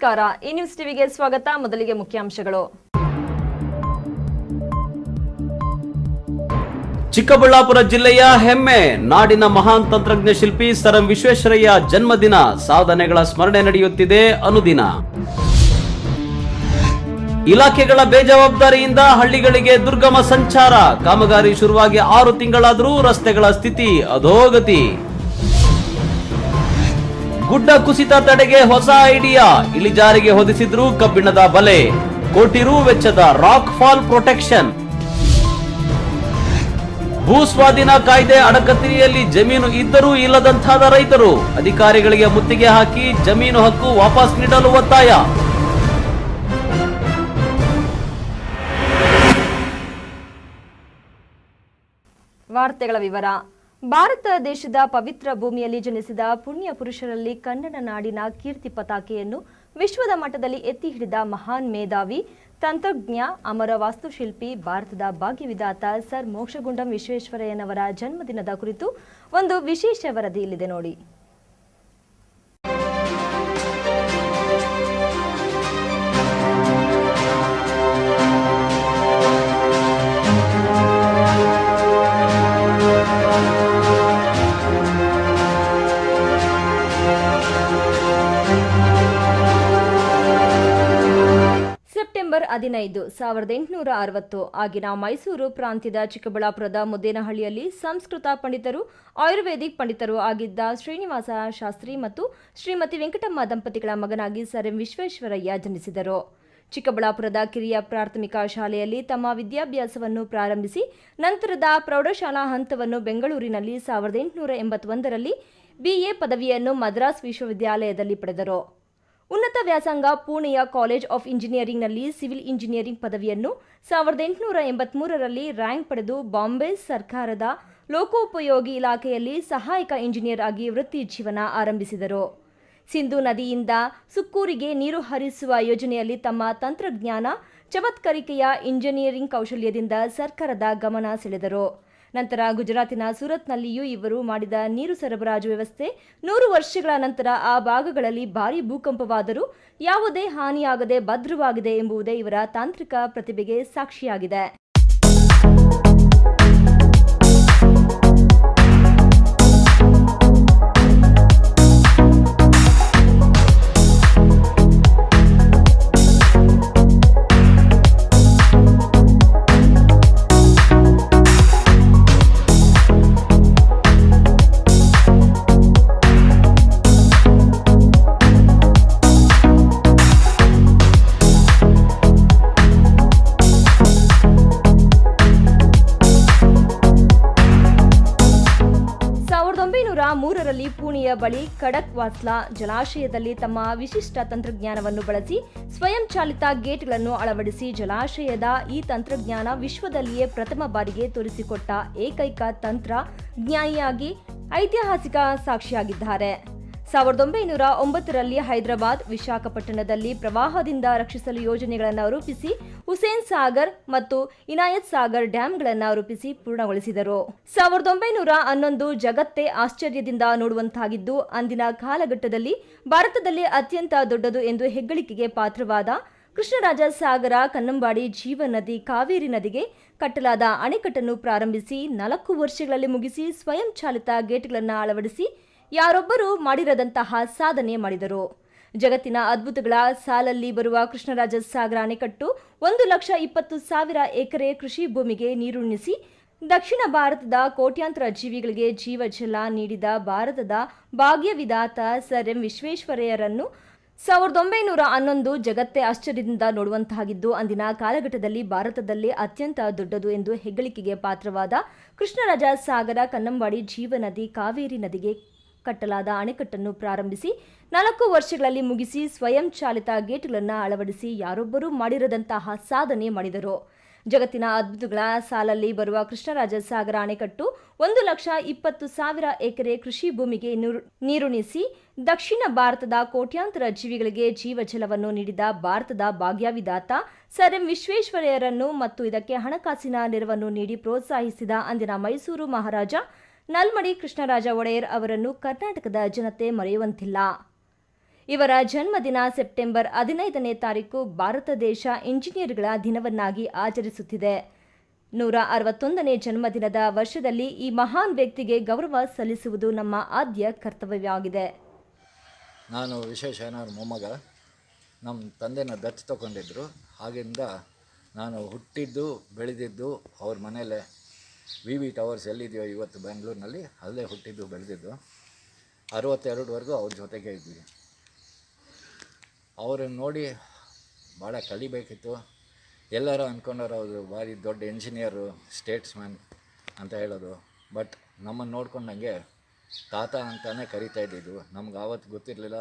ನಮಸ್ಕಾರ. ಈ ನ್ಯೂಸ್ ಟಿವಿಗೆ ಸ್ವಾಗತ. ಮೊದಲಿಗೆ ಮುಖ್ಯಾಂಶಗಳು. ಚಿಕ್ಕಬಳ್ಳಾಪುರ ಜಿಲ್ಲೆಯ ಹೆಮ್ಮೆ ನಾಡಿನ ಮಹಾನ್ ತಂತ್ರಜ್ಞ ಶಿಲ್ಪಿ ಸರ್ ಎಂ ವಿಶ್ವೇಶ್ವರಯ್ಯ ಜನ್ಮದಿನ, ಸಾಧನೆಗಳ ಸ್ಮರಣೆ ನಡೆಯುತ್ತಿದೆ ಅನುದಿನ. ಇಲಾಖೆಗಳ ಬೇಜವಾಬ್ದಾರಿಯಿಂದ ಹಳ್ಳಿಗಳಿಗೆ ದುರ್ಗಮ ಸಂಚಾರ, ಕಾಮಗಾರಿ ಶುರುವಾಗಿ 6 ತಿಂಗಳಾದರೂ ರಸ್ತೆಗಳ ಸ್ಥಿತಿ ಅಧೋಗತಿ. ಗುಡ್ಡ ಕುಸಿತ ತಡೆಗೆ ಹೊಸ ಐಡಿಯಾ, ಇಳಿಜಾರಿಗೆ ಹೊದಿಸಿದ್ರು ಕಬ್ಬಿಣದ ಬಲೆ, ಕೋಟಿ ರು ವೆಚ್ಚದ ರಾಕ್ ಫಾಲ್ ಪ್ರೊಟೆಕ್ಷನ್. ಭೂ ಸ್ವಾಧೀನ ಕಾಯ್ದೆ ಅಡಕತಿಯಲ್ಲಿ ಜಮೀನು ಇದ್ದರೂ ಇಲ್ಲದಂತಾದ ರೈತರು, ಅಧಿಕಾರಿಗಳಿಗೆ ಮುತ್ತಿಗೆ ಹಾಕಿ ಜಮೀನು ಹಕ್ಕು ವಾಪಸ್ ನೀಡಲು ಒತ್ತಾಯ. ವಾರ್ತೆಗಳ ವಿವರ. ಭಾರತ ದೇಶದ ಪವಿತ್ರ ಭೂಮಿಯಲ್ಲಿ ಜನಿಸಿದ ಪುಣ್ಯ ಪುರುಷರಲ್ಲಿ ಕನ್ನಡ ನಾಡಿನ ಕೀರ್ತಿ ಪತಾಕೆಯನ್ನು ವಿಶ್ವದ ಮಟ್ಟದಲ್ಲಿ ಎತ್ತಿ ಹಿಡಿದ ಮಹಾನ್ ಮೇಧಾವಿ, ತಂತ್ರಜ್ಞ, ಅಮರ ವಾಸ್ತುಶಿಲ್ಪಿ, ಭಾರತದ ಭಾಗ್ಯವಿಧಾತ ಸರ್ ಮೋಕ್ಷಗುಂಡಂ ವಿಶ್ವೇಶ್ವರಯ್ಯನವರ ಜನ್ಮದಿನದ ಕುರಿತು ಒಂದು ವಿಶೇಷ ವರದಿ ಇಲ್ಲಿದೆ ನೋಡಿ. ಸೆಪ್ಟೆಂಬರ್ 15, 1860 ಆಗಿನ ಮೈಸೂರು ಪ್ರಾಂತ್ಯದ ಚಿಕ್ಕಬಳ್ಳಾಪುರದ ಮುದ್ದೇನಹಳ್ಳಿಯಲ್ಲಿ ಸಂಸ್ಕೃತ ಪಂಡಿತರು, ಆಯುರ್ವೇದಿಕ್ ಪಂಡಿತರು ಆಗಿದ್ದ ಶ್ರೀನಿವಾಸ ಶಾಸ್ತ್ರಿ ಮತ್ತು ಶ್ರೀಮತಿ ವೆಂಕಟಮ್ಮ ದಂಪತಿಗಳ ಮಗನಾಗಿ ಸರ್ ಎಂ ವಿಶ್ವೇಶ್ವರಯ್ಯ ಜನಿಸಿದರು. ಚಿಕ್ಕಬಳ್ಳಾಪುರದ ಕಿರಿಯ ಪ್ರಾಥಮಿಕ ಶಾಲೆಯಲ್ಲಿ ತಮ್ಮ ವಿದ್ಯಾಭ್ಯಾಸವನ್ನು ಪ್ರಾರಂಭಿಸಿ ನಂತರದ ಪ್ರೌಢಶಾಲಾ ಹಂತವನ್ನು ಬೆಂಗಳೂರಿನಲ್ಲಿ 1881ರಲ್ಲಿ BA ಪದವಿಯನ್ನು ಮದ್ರಾಸ್ ವಿಶ್ವವಿದ್ಯಾಲಯದಲ್ಲಿ ಪಡೆದರು. ಉನ್ನತ ವ್ಯಾಸಂಗ ಪುಣೆಯ ಕಾಲೇಜ್ ಆಫ್ ಇಂಜಿನಿಯರಿಂಗ್ನಲ್ಲಿ ಸಿವಿಲ್ ಇಂಜಿನಿಯರಿಂಗ್ ಪದವಿಯನ್ನು 1883ರಲ್ಲಿ ರ್ಯಾಂಕ್ ಪಡೆದು ಬಾಂಬೆ ಸರ್ಕಾರದ ಲೋಕೋಪಯೋಗಿ ಇಲಾಖೆಯಲ್ಲಿ ಸಹಾಯಕ ಇಂಜಿನಿಯರ್ ಆಗಿ ವೃತ್ತಿ ಜೀವನ ಆರಂಭಿಸಿದರು. ಸಿಂಧೂ ನದಿಯಿಂದ ಸುಕ್ಕೂರಿಗೆ ನೀರು ಹರಿಸುವ ಯೋಜನೆಯಲ್ಲಿ ತಮ್ಮ ತಂತ್ರಜ್ಞಾನ, ಚಮತ್ಕಾರಿಕೆಯ ಇಂಜಿನಿಯರಿಂಗ್ ಕೌಶಲ್ಯದಿಂದ ಸರ್ಕಾರದ ಗಮನ ಸೆಳೆದರು. ನಂತರ ಗುಜರಾತಿನ ಸೂರತ್ನಲ್ಲಿಯೂ ಇವರು ಮಾಡಿದ ನೀರು ಸರಬರಾಜು ವ್ಯವಸ್ಥೆ 100 ವರ್ಷಗಳ ನಂತರ ಆ ಭಾಗಗಳಲ್ಲಿ ಭಾರೀ ಭೂಕಂಪವಾದರೂ ಯಾವುದೇ ಹಾನಿಯಾಗದೆ ಭದ್ರವಾಗಿದೆ ಎಂಬುದೇ ಇವರ ತಾಂತ್ರಿಕ ಪ್ರತಿಭೆಗೆ ಸಾಕ್ಷಿಯಾಗಿದೆ. ರಲ್ಲಿ ಪುಣೆಯ ಬಳಿ ಖಡಕ್ ವಾಸ್ಲಾ ಜಲಾಶಯದಲ್ಲಿ ತಮ್ಮ ವಿಶಿಷ್ಟ ತಂತ್ರಜ್ಞಾನವನ್ನು ಬಳಸಿ ಸ್ವಯಂ ಚಾಲಿತ ಗೇಟ್ಗಳನ್ನು ಅಳವಡಿಸಿ ಜಲಾಶಯದ ಈ ತಂತ್ರಜ್ಞಾನ ವಿಶ್ವದಲ್ಲಿಯೇ ಪ್ರಥಮ ಬಾರಿಗೆ ತೋರಿಸಿಕೊಟ್ಟ ಏಕೈಕ ತಂತ್ರಜ್ಞಾನಿಯಾಗಿ ಐತಿಹಾಸಿಕ ಸಾಕ್ಷಿಯಾಗಿದ್ದಾರೆ. 1909ರಲ್ಲಿ ಹೈದರಾಬಾದ್, ವಿಶಾಖಪಟ್ಟಣದಲ್ಲಿ ಪ್ರವಾಹದಿಂದ ರಕ್ಷಿಸಲು ಯೋಜನೆಗಳನ್ನು ರೂಪಿಸಿ ಹುಸೇನ್ ಸಾಗರ್ ಮತ್ತು ಇನಾಯತ್ ಸಾಗರ್ ಡ್ಯಾಂಗಳನ್ನು ರೂಪಿಸಿ ಪೂರ್ಣಗೊಳಿಸಿದರು. 1911 ಜಗತ್ತೇ ಆಶ್ಚರ್ಯದಿಂದ ನೋಡುವಂತಾಗಿದ್ದು, ಅಂದಿನ ಕಾಲಘಟ್ಟದಲ್ಲಿ ಭಾರತದಲ್ಲಿ ಅತ್ಯಂತ ದೊಡ್ಡದು ಎಂದು ಹೆಗ್ಗಳಿಕೆಗೆ ಪಾತ್ರವಾದ ಕೃಷ್ಣರಾಜ ಸಾಗರ ಕನ್ನಂಬಾಡಿ ಜೀವನದಿ ಕಾವೇರಿ ನದಿಗೆ ಕಟ್ಟಲಾದ ಅಣೆಕಟ್ಟನ್ನು ಪ್ರಾರಂಭಿಸಿ 4 ವರ್ಷಗಳಲ್ಲಿ ಮುಗಿಸಿ ಸ್ವಯಂ ಚಾಲಿತ ಗೇಟ್ಗಳನ್ನು ಅಳವಡಿಸಿ ಯಾರೊಬ್ಬರೂ ಮಾಡಿರದಂತಹ ಸಾಧನೆ ಮಾಡಿದರು. ಜಗತ್ತಿನ ಅದ್ಭುತಗಳ ಸಾಲಲ್ಲಿ ಬರುವ ಕೃಷ್ಣರಾಜ ಸಾಗರ ಅಣೆಕಟ್ಟು 1,20,000 ಎಕರೆ ಕೃಷಿ ಭೂಮಿಗೆ ನೀರುಣಿಸಿ ದಕ್ಷಿಣ ಭಾರತದ ಕೋಟ್ಯಾಂತರ ಜೀವಿಗಳಿಗೆ ಜೀವಜಲ ನೀಡಿದ ಭಾರತದ ಭಾಗ್ಯವಿಧಾತ ಸರ್ ಎಂ ವಿಶ್ವೇಶ್ವರಯ್ಯರನ್ನು 1911 ಜಗತ್ತೇ ಆಶ್ಚರ್ಯದಿಂದ ನೋಡುವಂತಾಗಿದ್ದು, ಅಂದಿನ ಕಾಲಘಟ್ಟದಲ್ಲಿ ಭಾರತದಲ್ಲೇ ಅತ್ಯಂತ ದೊಡ್ಡದು ಎಂದು ಹೆಗ್ಗಳಿಕೆಗೆ ಪಾತ್ರವಾದ ಕೃಷ್ಣರಾಜ ಸಾಗರ ಕನ್ನಂಬಾಡಿ ಜೀವನದಿ ಕಾವೇರಿ ನದಿಗೆ ಕಟ್ಟಲಾದ ಅಣೆಕಟ್ಟನ್ನು ಪ್ರಾರಂಭಿಸಿ 4 ವರ್ಷಗಳಲ್ಲಿ ಮುಗಿಸಿ ಸ್ವಯಂ ಚಾಲಿತ ಗೇಟ್ಗಳನ್ನು ಅಳವಡಿಸಿ ಯಾರೊಬ್ಬರೂ ಮಾಡಿರದಂತಹ ಸಾಧನೆ ಮಾಡಿದರು. ಜಗತ್ತಿನ ಅದ್ಭುತಗಳ ಸಾಲಲ್ಲಿ ಬರುವ ಕೃಷ್ಣರಾಜ ಸಾಗರ ಅಣೆಕಟ್ಟು 1,20,000 ಎಕರೆ ಕೃಷಿ ಭೂಮಿಗೆ ನೀರುಣಿಸಿ ದಕ್ಷಿಣ ಭಾರತದ ಕೋಟ್ಯಾಂತರ ಜೀವಿಗಳಿಗೆ ಜೀವಜಲವನ್ನು ನೀಡಿದ ಭಾರತದ ಭಾಗ್ಯವಿಧಾತ ಸರ್ ಎಂ ವಿಶ್ವೇಶ್ವರಯ್ಯರನ್ನು ಮತ್ತು ಇದಕ್ಕೆ ಹಣಕಾಸಿನ ನೆರವನ್ನು ನೀಡಿ ಪ್ರೋತ್ಸಾಹಿಸಿದ ಅಂದಿನ ಮೈಸೂರು ಮಹಾರಾಜ ನಲ್ಮಡಿ ಕೃಷ್ಣರಾಜ ಒಡೆಯರ್ ಅವರನ್ನು ಕರ್ನಾಟಕದ ಜನತೆ ಮರೆಯುವಂತಿಲ್ಲ. ಇವರ ಜನ್ಮದಿನ ಸೆಪ್ಟೆಂಬರ್ 15ನೇ ತಾರೀಕು ಭಾರತ ದೇಶ ಇಂಜಿನಿಯರ್ಗಳ ದಿನವನ್ನಾಗಿ ಆಚರಿಸುತ್ತಿದೆ. 161ನೇ ಜನ್ಮದಿನದ ವರ್ಷದಲ್ಲಿ ಈ ಮಹಾನ್ ವ್ಯಕ್ತಿಗೆ ಗೌರವ ಸಲ್ಲಿಸುವುದು ನಮ್ಮ ಆದ್ಯ ಕರ್ತವ್ಯವಾಗಿದೆ. ನಾನು ವಿಶ್ವೇಶ್ವರಯ್ಯನವ್ರ ಮೊಮ್ಮಗ. ನಮ್ಮ ತಂದೆನ ದತ್ತು ತಗೊಂಡಿದ್ದರು. ಆಗಿಂದ ನಾನು ಹುಟ್ಟಿದ್ದು ಬೆಳೆದಿದ್ದು ಅವ್ರ ಮನೆಯಲ್ಲೇ. ವಿ ಟವರ್ಸ್ ಎಲ್ಲಿದೆಯೋ ಇವತ್ತು ಬೆಂಗಳೂರಿನಲ್ಲಿ, ಅಲ್ಲೇ ಹುಟ್ಟಿದ್ದು ಬೆಳೆದಿದ್ದು. 62ವರೆಗೂ ಅವ್ರ ಜೊತೆಗೆ ಇದ್ವಿ. ಅವ್ರನ್ನ ನೋಡಿ ಭಾಳ ಕಲಿಬೇಕಿತ್ತು. ಎಲ್ಲರೂ ಅಂದ್ಕೊಂಡವ್ರು ಅವರು ಭಾರಿ ದೊಡ್ಡ ಇಂಜಿನಿಯರು, ಸ್ಟೇಟ್ಸ್ಮ್ಯಾನ್ ಅಂತ ಹೇಳೋದು. ಬಟ್ ನಮ್ಮನ್ನು ನೋಡ್ಕೊಂಡಂಗೆ ತಾತ ಅಂತಲೇ ಕರಿತಾ ಇದ್ದಿದ್ದು. ನಮ್ಗೆ ಆವತ್ತು ಗೊತ್ತಿರಲಿಲ್ಲ.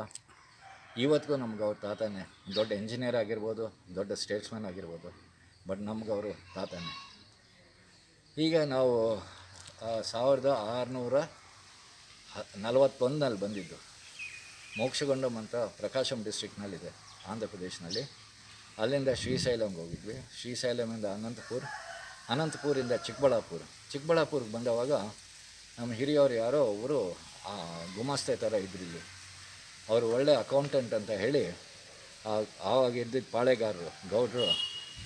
ಇವತ್ತಿಗೂ ನಮ್ಗೆ ಅವ್ರ ತಾತನೇ. ದೊಡ್ಡ ಇಂಜಿನಿಯರ್ ಆಗಿರ್ಬೋದು, ದೊಡ್ಡ ಸ್ಟೇಟ್ಸ್ಮ್ಯಾನ್ ಆಗಿರ್ಬೋದು, ಬಟ್ ನಮ್ಗೆ ಅವರು ತಾತನೇ. ಈಗ ನಾವು 1641ನಲ್ಲಿ ಬಂದಿದ್ದು. ಮೋಕ್ಷಗುಂಡಂ ಅಂತ ಪ್ರಕಾಶಂ ಡಿಸ್ಟ್ರಿಕ್ನಲ್ಲಿದೆ, ಆಂಧ್ರ ಪ್ರದೇಶನಲ್ಲಿ. ಅಲ್ಲಿಂದ ಶ್ರೀಶೈಲಂಗೆ ಹೋಗಿದ್ವಿ. ಶ್ರೀಶೈಲಮಿಂದ ಅನಂತಪುರಿಂದ ಚಿಕ್ಕಬಳ್ಳಾಪುರಕ್ಕೆ ಬಂದವಾಗ ನಮ್ಮ ಹಿರಿಯವರು ಯಾರೋ ಅವರು ಗುಮಾಸ್ತೆ ಥರ ಇದ್ರು ಇಲ್ಲಿ. ಅವರು ಒಳ್ಳೆ ಅಕೌಂಟೆಂಟ್ ಅಂತ ಹೇಳಿ ಆವಾಗ ಇದ್ದಿದ್ದ ಪಾಳೆಗಾರರು ಗೌಡ್ರು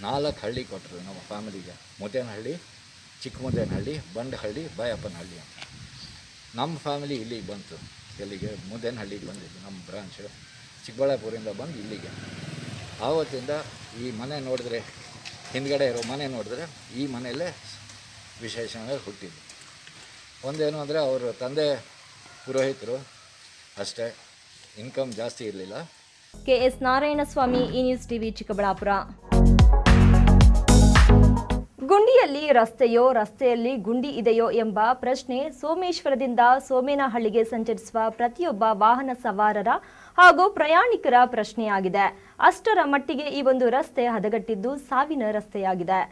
4 ಹಳ್ಳಿ ಕೊಟ್ಟರು ನಮ್ಮ ಫ್ಯಾಮಿಲಿಗೆ. ಮುದ್ದೇನಹಳ್ಳಿ, ಚಿಕ್ಕಮುದ್ದೇನಹಳ್ಳಿ, ಬಂಡಹಳ್ಳಿ, ಬಾಯಪ್ಪನಹಳ್ಳಿ ಅಂತ. ನಮ್ಮ ಫ್ಯಾಮಿಲಿ ಇಲ್ಲಿಗೆ ಬಂತು. ಎಲ್ಲಿಗೆ? ಮುದ್ದೇನಹಳ್ಳಿಗೆ ಬಂದಿದ್ದು. ನಮ್ಮ ಬ್ರಾಂಚು ಚಿಕ್ಕಬಳ್ಳಾಪುರಿಂದ ಬಂದು ಇಲ್ಲಿಗೆ. ಆವತ್ತಿಂದ ಈ ಮನೆ ನೋಡಿದ್ರೆ, ಹಿಂದ್ಗಡೆ ಇರೋ ಮನೆ ನೋಡಿದ್ರೆ, ಈ ಮನೆಯಲ್ಲೇ ವಿಶ್ವೇಶ್ವರಯ್ಯ ಹುಟ್ಟಿದ್ದು. ಒಂದೇನು ಅಂದರೆ ಅವರು ತಂದೆ ಪುರೋಹಿತರು ಅಷ್ಟೇ, ಇನ್ಕಮ್ ಜಾಸ್ತಿ ಇರಲಿಲ್ಲ. ಕೆಎಸ್ ನಾರಾಯಣಸ್ವಾಮಿ, ಈ ನ್ಯೂಸ್ ಟಿವಿ, ಚಿಕ್ಕಬಳ್ಳಾಪುರ. ಗುಂಡಿಯಲ್ಲಿ ರಸ್ತೆಯೋ, ರಸ್ತೆಯಲ್ಲಿ ಗುಂಡಿ ಇದೆಯೋ ಎಂಬ ಪ್ರಶ್ನೆ ಸೋಮೇಶ್ವರದಿಂದ ಸೋಮೇನಹಳ್ಳಿಗೆ ಸಂಚರಿಸುವ ಪ್ರತಿಯೊಬ್ಬ ವಾಹನ ಸವಾರರ ಹಾಗೂ ಪ್ರಯಾಣಿಕರ ಪ್ರಶ್ನೆಯಾಗಿದೆ. ಅಷ್ಟರ ಮಟ್ಟಿಗೆ ಈ ಒಂದು ರಸ್ತೆ ಹದಗೆಟ್ಟಿದ್ದು ಸಾವಿನ ರಸ್ತೆಯಾಗಿದೆ.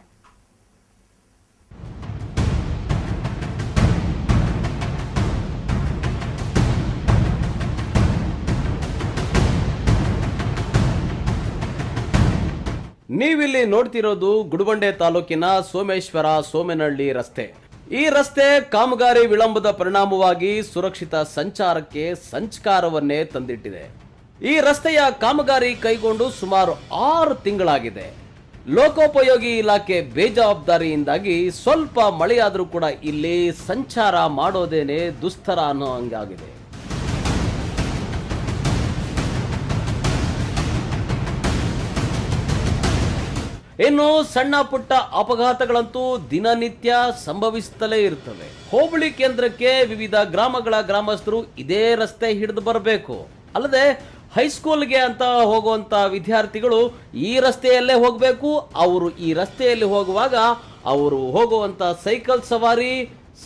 ನೀವಿಲ್ಲಿ ನೋಡ್ತಿರೋದು ಗುಡಿಬಂಡೆ ತಾಲೂಕಿನ ಸೋಮೇನಹಳ್ಳಿ ರಸ್ತೆ. ಈ ರಸ್ತೆ ಕಾಮಗಾರಿ ವಿಳಂಬದ ಪರಿಣಾಮವಾಗಿ ಸುರಕ್ಷಿತ ಸಂಚಾರಕ್ಕೆ ಸಂಚಕಾರವನ್ನೇ ತಂದಿಟ್ಟಿದೆ. ಈ ರಸ್ತೆಯ ಕಾಮಗಾರಿ ಕೈಗೊಂಡು ಸುಮಾರು 6 ತಿಂಗಳಾಗಿದೆ. ಲೋಕೋಪಯೋಗಿ ಇಲಾಖೆ ಬೇಜವಾಬ್ದಾರಿಯಿಂದಾಗಿ ಸ್ವಲ್ಪ ಮಳೆಯಾದರೂ ಕೂಡ ಇಲ್ಲಿ ಸಂಚಾರ ಮಾಡೋದೇನೆ ದುಸ್ತರ ಅನ್ನೋ ಹಂಗಾಗಿದೆ. ಇನ್ನು ಸಣ್ಣ ಪುಟ್ಟ ಅಪಘಾತಗಳಂತೂ ದಿನನಿತ್ಯ ಸಂಭವಿಸುತ್ತಲೇ ಇರ್ತವೆ. ಹೋಬಳಿ ಕೇಂದ್ರಕ್ಕೆ ವಿವಿಧ ಗ್ರಾಮಗಳ ಗ್ರಾಮಸ್ಥರು ಇದೇ ರಸ್ತೆ ಹಿಡಿದು ಬರಬೇಕು. ಅಲ್ಲದೆ ಹೈಸ್ಕೂಲ್ಗೆ ಅಂತ ಹೋಗುವಂತ ವಿದ್ಯಾರ್ಥಿಗಳು ಈ ರಸ್ತೆಯಲ್ಲೇ ಹೋಗಬೇಕು. ಅವರು ಈ ರಸ್ತೆಯಲ್ಲಿ ಹೋಗುವಾಗ ಅವರು ಹೋಗುವಂತ ಸೈಕಲ್ ಸವಾರಿ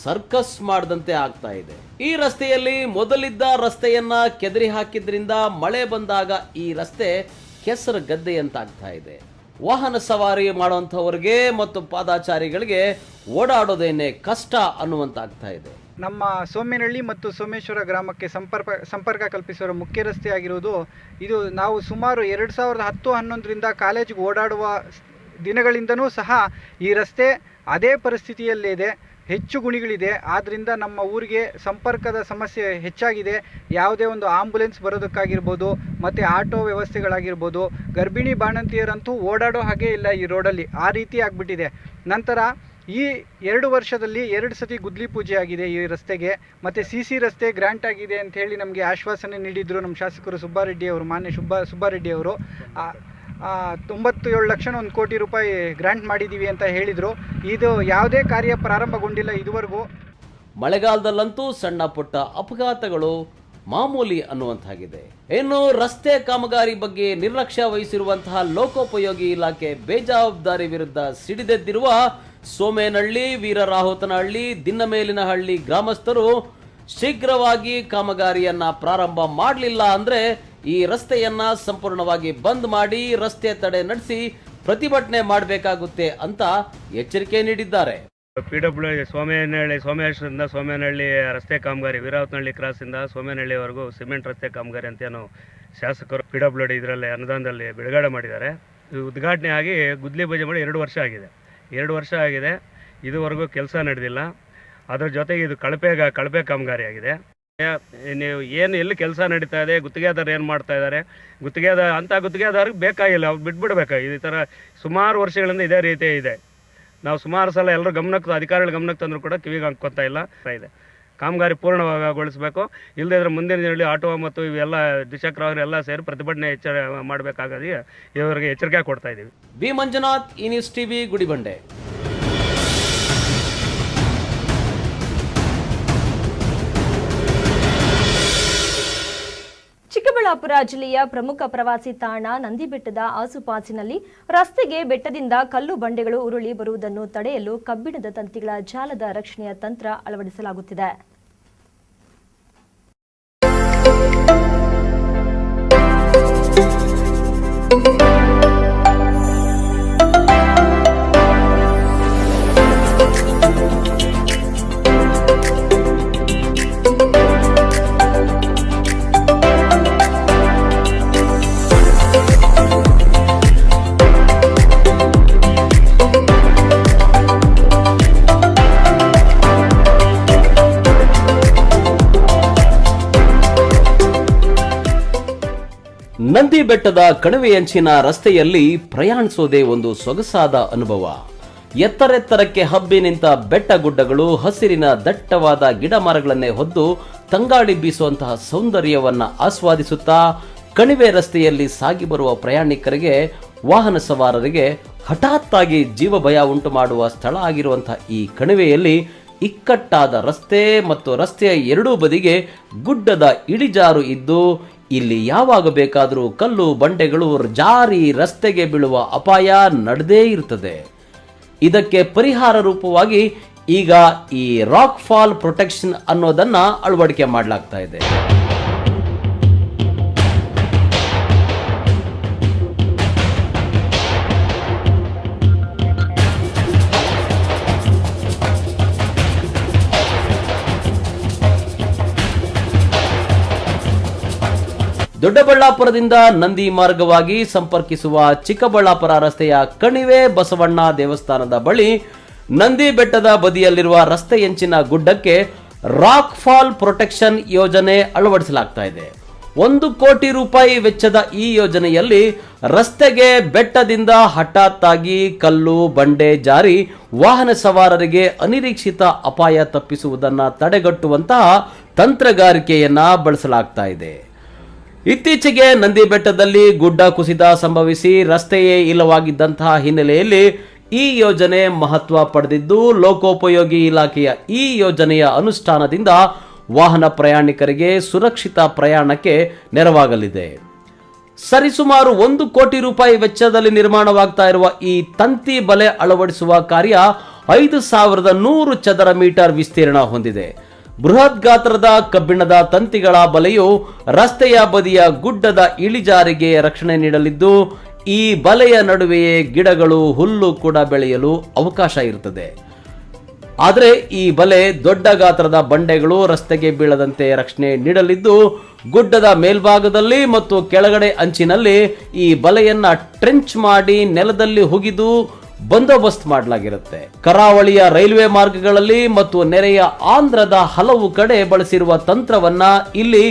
ಸರ್ಕಸ್ ಮಾಡದಂತೆ ಆಗ್ತಾ ಇದೆ. ಈ ರಸ್ತೆಯಲ್ಲಿ ಮೊದಲಿದ್ದ ರಸ್ತೆಯನ್ನ ಕೆದರಿ ಹಾಕಿದ್ರಿಂದ ಮಳೆ ಬಂದಾಗ ಈ ರಸ್ತೆ ಕೆಸರು ಗದ್ದೆಯಂತಾಗ್ತಾ ಇದೆ. ವಾಹನ ಸವಾರಿ ಮಾಡುವಂಥವ್ರಿಗೆ ಮತ್ತು ಪಾದಾಚಾರಿಗಳಿಗೆ ಓಡಾಡೋದೇನೆ ಕಷ್ಟ ಅನ್ನುವಂತಾಗ್ತಾ ಇದೆ. ನಮ್ಮ ಸೋಮೇನಹಳ್ಳಿ ಮತ್ತು ಸೋಮೇಶ್ವರ ಗ್ರಾಮಕ್ಕೆ ಸಂಪರ್ಕ ಕಲ್ಪಿಸುವ ಮುಖ್ಯ ರಸ್ತೆ ಆಗಿರುವುದು ಇದು. ನಾವು ಸುಮಾರು 2010-11ರಿಂದ ಕಾಲೇಜಿಗೆ ಓಡಾಡುವ ದಿನಗಳಿಂದನೂ ಸಹ ಈ ರಸ್ತೆ ಅದೇ ಪರಿಸ್ಥಿತಿಯಲ್ಲೇ ಇದೆ. ಹೆಚ್ಚು ಗುಣಿಗಳಿದೆ. ಆದ್ದರಿಂದ ನಮ್ಮ ಊರಿಗೆ ಸಂಪರ್ಕದ ಸಮಸ್ಯೆ ಹೆಚ್ಚಾಗಿದೆ. ಯಾವುದೇ ಒಂದು ಆಂಬುಲೆನ್ಸ್ ಬರೋದಕ್ಕಾಗಿರ್ಬೋದು, ಮತ್ತು ಆಟೋ ವ್ಯವಸ್ಥೆಗಳಾಗಿರ್ಬೋದು, ಗರ್ಭಿಣಿ ಬಾಣಂತಿಯರಂತೂ ಓಡಾಡೋ ಹಾಗೆ ಇಲ್ಲ ಈ ರೋಡಲ್ಲಿ, ಆ ರೀತಿ ಆಗಿಬಿಟ್ಟಿದೆ. ನಂತರ ಈ 2 ವರ್ಷದಲ್ಲಿ 2 ಸತಿ ಗುದ್ಲಿ ಪೂಜೆ ಆಗಿದೆ ಈ ರಸ್ತೆಗೆ. ಮತ್ತು CC ರಸ್ತೆ ಗ್ರ್ಯಾಂಟ್ ಆಗಿದೆ ಅಂತ ಹೇಳಿ ನಮಗೆ ಆಶ್ವಾಸನೆ ನೀಡಿದ್ರು ನಮ್ಮ ಶಾಸಕರು ಸುಬ್ಬಾರೆಡ್ಡಿ ಅವರು, ಮಾನ್ಯ ಸುಬ್ಬಾರೆಡ್ಡಿ ಅವರು. 97 ಲಕ್ಷ 1 ಕೋಟಿ ರೂಪಾಯಿ ಗ್ರಾಂಟ್ ಮಾಡಿದ್ದೀವಿ ಅಂತ ಹೇಳಿದರು. ಇದು ಯಾವುದೇ ಕಾರ್ಯ ಪ್ರಾರಂಭಗೊಂಡಿಲ್ಲ ಇದುವರೆಗೂ. ಮಳೆಗಾಲದಲ್ಲಂತೂ ಸಣ್ಣ ಪುಟ್ಟ ಅಪಘಾತಗಳು ಮಾಮೂಲಿ ಅನ್ನುವಂತಾಗಿದೆ. ಇನ್ನು ರಸ್ತೆ ಕಾಮಗಾರಿ ಬಗ್ಗೆ ನಿರ್ಲಕ್ಷ್ಯ ವಹಿಸಿರುವಂತಹ ಲೋಕೋಪಯೋಗಿ ಇಲಾಖೆ ಬೇಜವಾಬ್ದಾರಿ ವಿರುದ್ಧ ಸಿಡಿದೆದ್ದಿರುವ ಸೋಮೇನಹಳ್ಳಿ, ವೀರರಾಹುತನಹಳ್ಳಿ, ದಿನ್ನಮೇಲಿನಹಳ್ಳಿ ಗ್ರಾಮಸ್ಥರು ಶೀಘ್ರವಾಗಿ ಕಾಮಗಾರಿಯನ್ನ ಪ್ರಾರಂಭ ಮಾಡಲಿಲ್ಲ ಅಂದ್ರೆ ಈ ರಸ್ತೆಯನ್ನ ಸಂಪೂರ್ಣವಾಗಿ ಬಂದ್ ಮಾಡಿ ರಸ್ತೆ ತಡೆ ನಡೆಸಿ ಪ್ರತಿಭಟನೆ ಮಾಡಬೇಕಾಗುತ್ತೆ ಅಂತ ಎಚ್ಚರಿಕೆ ನೀಡಿದ್ದಾರೆ. PWD ಸೋಮೇಶ್ವರದಿಂದ ಸೋಮೇನಹಳ್ಳಿ ರಸ್ತೆ ಕಾಮಗಾರಿ, ವೀರರಾಹುತನಹಳ್ಳಿ ಕ್ರಾಸಿಂದ ಸೋಮೇನಹಳ್ಳಿವರೆಗೂ ಸಿಮೆಂಟ್ ರಸ್ತೆ ಕಾಮಗಾರಿ ಅಂತೇನು ಶಾಸಕರು PWD ಇದರಲ್ಲಿ ಅನುದಾನದಲ್ಲಿ ಬಿಡುಗಡೆ ಮಾಡಿದ್ದಾರೆ. ಉದ್ಘಾಟನೆ ಆಗಿ ಗುದ್ಲಿ ಪೂಜೆ ಮಾಡಿ 2 ವರ್ಷ ಆಗಿದೆ. 2 ವರ್ಷ ಆಗಿದೆ, ಇದುವರೆಗೂ ಕೆಲಸ ನಡೆದಿಲ್ಲ. ಅದರ ಜೊತೆಗೆ ಇದು ಕಳಪೆ ಕಾಮಗಾರಿ ಆಗಿದೆ. ನೀವು ಏನು ಎಲ್ಲಿ ಕೆಲಸ ನಡೀತಾ ಇದೆ, ಗುತ್ತಿಗೆದಾರರು ಏನು ಮಾಡ್ತಾ ಇದ್ದಾರೆ, ಗುತ್ತಿಗೆದಾರಿಗೆ ಬೇಕಾಗಿಲ್ಲ, ಅವ್ರು ಬಿಟ್ಬಿಡ್ಬೇಕು. ಈ ಥರ ಸುಮಾರು ವರ್ಷಗಳಿಂದ ಇದೇ ರೀತಿ ಇದೆ. ನಾವು ಸುಮಾರು ಸಲ ಎಲ್ಲರೂ ಅಧಿಕಾರಿಗಳ ಗಮನಕ್ಕೆ ತಂದರೂ ಕೂಡ ಕಿವಿಗೆ ಹಾಕ್ಕೊತಾ ಇಲ್ಲ ಇದೆ. ಕಾಮಗಾರಿ ಪೂರ್ಣಗೊಳಿಸಬೇಕು. ಇಲ್ಲದೇ ಇದ್ರೆ ಮುಂದಿನ ದಿನಗಳಲ್ಲಿ ಆಟೋ ಮತ್ತು ಇವೆಲ್ಲ ದ್ವಿಚಕ್ರ ವಾಹನ ಎಲ್ಲ ಸೇರಿ ಪ್ರತಿಭಟನೆ ಮಾಡಬೇಕಾಗಿ ಇವರಿಗೆ ಎಚ್ಚರಿಕೆ ಕೊಡ್ತಾ ಇದ್ದೀವಿ. ಬಿ ಮಂಜುನಾಥ್, ಈ ನ್ಯೂಸ್ ಟಿವಿ, ಗುಡಿಬಂಡೆ. ಚಿಕ್ಕಬಳ್ಳಾಪುರ ಜಿಲ್ಲೆಯ ಪ್ರಮುಖ ಪ್ರವಾಸಿ ತಾಣ ನಂದಿಬೆಟ್ಟದ ಆಸುಪಾಸಿನಲ್ಲಿ ರಸ್ತೆಗೆ ಬೆಟ್ಟದಿಂದ ಕಲ್ಲು ಬಂಡೆಗಳು ಉರುಳಿ ಬರುವುದನ್ನು ತಡೆಯಲು ಕಬ್ಬಿಣದ ತಂತಿಗಳ ಜಾಲದ ರಕ್ಷಣೆಯ ತಂತ್ರ ಅಳವಡಿಸಲಾಗುತ್ತಿದೆ. ನಂದಿ ಬೆಟ್ಟದ ಕಣಿವೆಯಂಚಿನ ರಸ್ತೆಯಲ್ಲಿ ಪ್ರಯಾಣಿಸೋದೇ ಒಂದು ಸೊಗಸಾದ ಅನುಭವ. ಎತ್ತರೆತ್ತರಕ್ಕೆ ಹಬ್ಬಿ ನಿಂತ ಬೆಟ್ಟ ಗುಡ್ಡಗಳು ಹಸಿರಿನ ದಟ್ಟವಾದ ಗಿಡ ಮರಗಳನ್ನೇ ಹೊದ್ದು ತಂಗಾಳಿ ಬೀಸುವಂತಹ ಸೌಂದರ್ಯವನ್ನ ಆಸ್ವಾದಿಸುತ್ತಾ ಕಣಿವೆ ರಸ್ತೆಯಲ್ಲಿ ಸಾಗಿ ಬರುವ ಪ್ರಯಾಣಿಕರಿಗೆ, ವಾಹನ ಸವಾರರಿಗೆ ಹಠಾತ್ತಾಗಿ ಜೀವ ಭಯ ಉಂಟು ಮಾಡುವ ಸ್ಥಳ ಆಗಿರುವಂತಹ ಈ ಕಣಿವೆಯಲ್ಲಿ ಇಕ್ಕಟ್ಟಾದ ರಸ್ತೆ ಮತ್ತು ರಸ್ತೆಯ ಎರಡೂ ಬದಿಗೆ ಗುಡ್ಡದ ಇಳಿಜಾರು ಇದ್ದು ಇಲ್ಲಿ ಯಾವಾಗ ಬೇಕಾದರೂ ಕಲ್ಲು ಬಂಡೆಗಳು ಜಾರಿ ರಸ್ತೆಗೆ ಬೀಳುವ ಅಪಾಯ ನಡೆದೇ ಇರುತ್ತದೆ. ಇದಕ್ಕೆ ಪರಿಹಾರ ರೂಪವಾಗಿ ಈಗ ಈ ರಾಕ್ ಫಾಲ್ ಪ್ರೊಟೆಕ್ಷನ್ ಅನ್ನೋದನ್ನ ಅಳವಡಿಕೆ ಮಾಡಲಾಗ್ತಾ ಇದೆ. ದೊಡ್ಡಬಳ್ಳಾಪುರದಿಂದ ನಂದಿ ಮಾರ್ಗವಾಗಿ ಸಂಪರ್ಕಿಸುವ ಚಿಕ್ಕಬಳ್ಳಾಪುರ ರಸ್ತೆಯ ಕಣಿವೆ ಬಸವಣ್ಣ ದೇವಸ್ಥಾನದ ಬಳಿ ನಂದಿ ಬೆಟ್ಟದ ಬದಿಯಲ್ಲಿರುವ ರಸ್ತೆಯಂಚಿನ ಗುಡ್ಡಕ್ಕೆ ರಾಕ್ ಫಾಲ್ ಪ್ರೊಟೆಕ್ಷನ್ ಯೋಜನೆ ಅಳವಡಿಸಲಾಗ್ತಾ ಇದೆ. 1 ಕೋಟಿ ರೂಪಾಯಿ ವೆಚ್ಚದ ಈ ಯೋಜನೆಯಲ್ಲಿ ರಸ್ತೆಗೆ ಬೆಟ್ಟದಿಂದ ಹಠಾತ್ತಾಗಿ ಕಲ್ಲು ಬಂಡೆ ಜಾರಿ ವಾಹನ ಸವಾರರಿಗೆ ಅನಿರೀಕ್ಷಿತ ಅಪಾಯ ತಪ್ಪಿಸುವುದನ್ನು ತಡೆಗಟ್ಟುವಂತಹ ತಂತ್ರಗಾರಿಕೆಯನ್ನ ಬಳಸಲಾಗ್ತಾ ಇದೆ. ಇತ್ತೀಚೆಗೆ ನಂದಿ ಬೆಟ್ಟದಲ್ಲಿ ಗುಡ್ಡ ಕುಸಿತ ಸಂಭವಿಸಿ ರಸ್ತೆಯೇ ಇಲ್ಲವಾಗಿದ್ದಂತಹ ಹಿನ್ನೆಲೆಯಲ್ಲಿ ಈ ಯೋಜನೆ ಮಹತ್ವ ಪಡೆದಿದ್ದು, ಲೋಕೋಪಯೋಗಿ ಇಲಾಖೆಯ ಈ ಯೋಜನೆಯ ಅನುಷ್ಠಾನದಿಂದ ವಾಹನ ಪ್ರಯಾಣಿಕರಿಗೆ ಸುರಕ್ಷಿತ ಪ್ರಯಾಣಕ್ಕೆ ನೆರವಾಗಲಿದೆ. ಸರಿಸುಮಾರು 1 ಕೋಟಿ ರೂಪಾಯಿ ವೆಚ್ಚದಲ್ಲಿ ನಿರ್ಮಾಣವಾಗ್ತಾ ಇರುವ ಈ ತಂತಿ ಬಲೆ ಅಳವಡಿಸುವ ಕಾರ್ಯ 5100 ಚದರ ಮೀಟರ್ ವಿಸ್ತೀರ್ಣ ಹೊಂದಿದೆ. ಬೃಹತ್ ಗಾತ್ರದ ಕಬ್ಬಿಣದ ತಂತಿಗಳ ಬಲೆಯು ರಸ್ತೆಯ ಬದಿಯ ಗುಡ್ಡದ ಇಳಿಜಾರಿಗೆ ರಕ್ಷಣೆ ನೀಡಲಿದ್ದು, ಈ ಬಲೆಯ ನಡುವೆಯೇ ಗಿಡಗಳು, ಹುಲ್ಲು ಕೂಡ ಬೆಳೆಯಲು ಅವಕಾಶ ಇರುತ್ತದೆ. ಆದರೆ ಈ ಬಲೆ ದೊಡ್ಡ ಗಾತ್ರದ ಬಂಡೆಗಳು ರಸ್ತೆಗೆ ಬೀಳದಂತೆ ರಕ್ಷಣೆ ನೀಡಲಿದ್ದು, ಗುಡ್ಡದ ಮೇಲ್ಭಾಗದಲ್ಲಿ ಮತ್ತು ಕೆಳಗಡೆ ಅಂಚಿನಲ್ಲಿ ಈ ಬಲೆಯನ್ನ ಟ್ರೆಂಚ್ ಮಾಡಿ ನೆಲದಲ್ಲಿ ಹುಗಿದು ಬಂದೋಬಸ್ತ್ ಮಾಡಲಾಗಿರುತ್ತೆ. ಕರಾವಳಿಯ ರೈಲ್ವೆ ಮಾರ್ಗಗಳಲ್ಲಿ ಮತ್ತು ನೆರೆಯ ಆಂಧ್ರದ ಹಲವು ಕಡೆ ಬಳಸಿರುವ ತಂತ್ರವನ್ನ ಇಲ್ಲಿ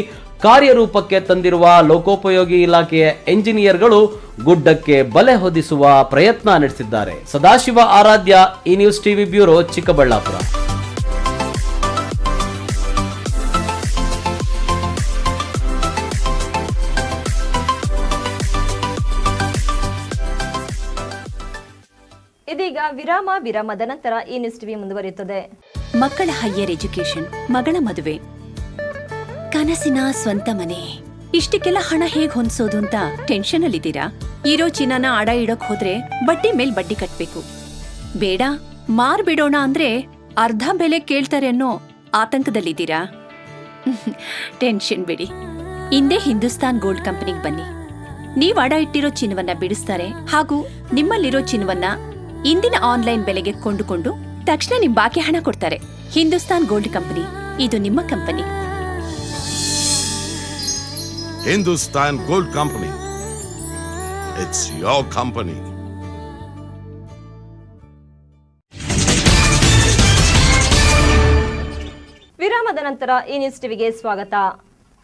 ಕಾರ್ಯರೂಪಕ್ಕೆ ತಂದಿರುವ ಲೋಕೋಪಯೋಗಿ ಇಲಾಖೆಯ ಎಂಜಿನಿಯರ್ಗಳು ಗುಡ್ಡಕ್ಕೆ ಬಲೆ ಹೊದಿಸುವ ಪ್ರಯತ್ನ ನಡೆಸಿದ್ದಾರೆ. ಸದಾಶಿವ ಆರಾಧ್ಯ, ಈ ನ್ಯೂಸ್ ಟಿವಿ ಬ್ಯೂರೋ, ಚಿಕ್ಕಬಳ್ಳಾಪುರ. ಇದೀಗ ವಿರಾಮದ ನಂತರ ಈ ನ್ಯೂಸ್ ಟಿವಿ ಮುಂದುವರಿಯುತ್ತದೆ. ಮಕ್ಕಳ ಹೈಯರ್ ಎಜುಕೇಶನ್, ಮಗಳ ಮದುವೆ, ಕನಸಿನ ಸ್ವಂತ ಮನೆ, ಇಷ್ಟಕ್ಕೆಲ್ಲ ಹಣ ಹೇಗ್ ಹೊಂದ್ಸೋದು ಅಂತ ಟೆನ್ಷನ್ ಅಲ್ಲಿದ್ದೀರಾ? ಇರೋ ಚಿನ್ನನ ಅಡ ಇಡೋಕ್ ಹೋದ್ರೆ ಬಡ್ಡಿ ಮೇಲ್ ಬಡ್ಡಿ ಕಟ್ಬೇಕು. ಬೇಡ, ಮಾರ್ಬಿಡೋಣ ಅಂದ್ರೆ ಅರ್ಧ ಬೆಲೆ ಕೇಳ್ತಾರೆ ಅನ್ನೋ ಆತಂಕದಲ್ಲಿದ್ದೀರಾ? ಟೆನ್ಷನ್ ಬಿಡಿ, ಇಂದೇ ಹಿಂದೂಸ್ತಾನ್ ಗೋಲ್ಡ್ ಕಂಪನಿಗೆ ಬನ್ನಿ. ನೀವ್ ಅಡ ಇಟ್ಟಿರೋ ಚಿನ್ನವನ್ನ ಬಿಡಿಸ್ತಾರೆ ಹಾಗೂ ನಿಮ್ಮಲ್ಲಿರೋ ಚಿನ್ನವನ್ನ ಇಂದಿನ ಆನ್ಲೈನ್ ಬೆಲೆಗೆ ಕೊಂಡುಕೊಂಡು ತಕ್ಷಣ ನಿಮ್ ಬಾಕಿ ಹಣ ಕೊಡ್ತಾರೆ. ಹಿಂದೂಸ್ತಾನ್ ಗೋಲ್ಡ್ ಕಂಪನಿ, ಇದು ನಿಮ್ಮ company. Hindustan Gold Company. It's your company. ವಿರಾಮದ ನಂತರ ಈ ನ್ಯೂಸ್ ಟಿವಿಗೆ ಸ್ವಾಗತ.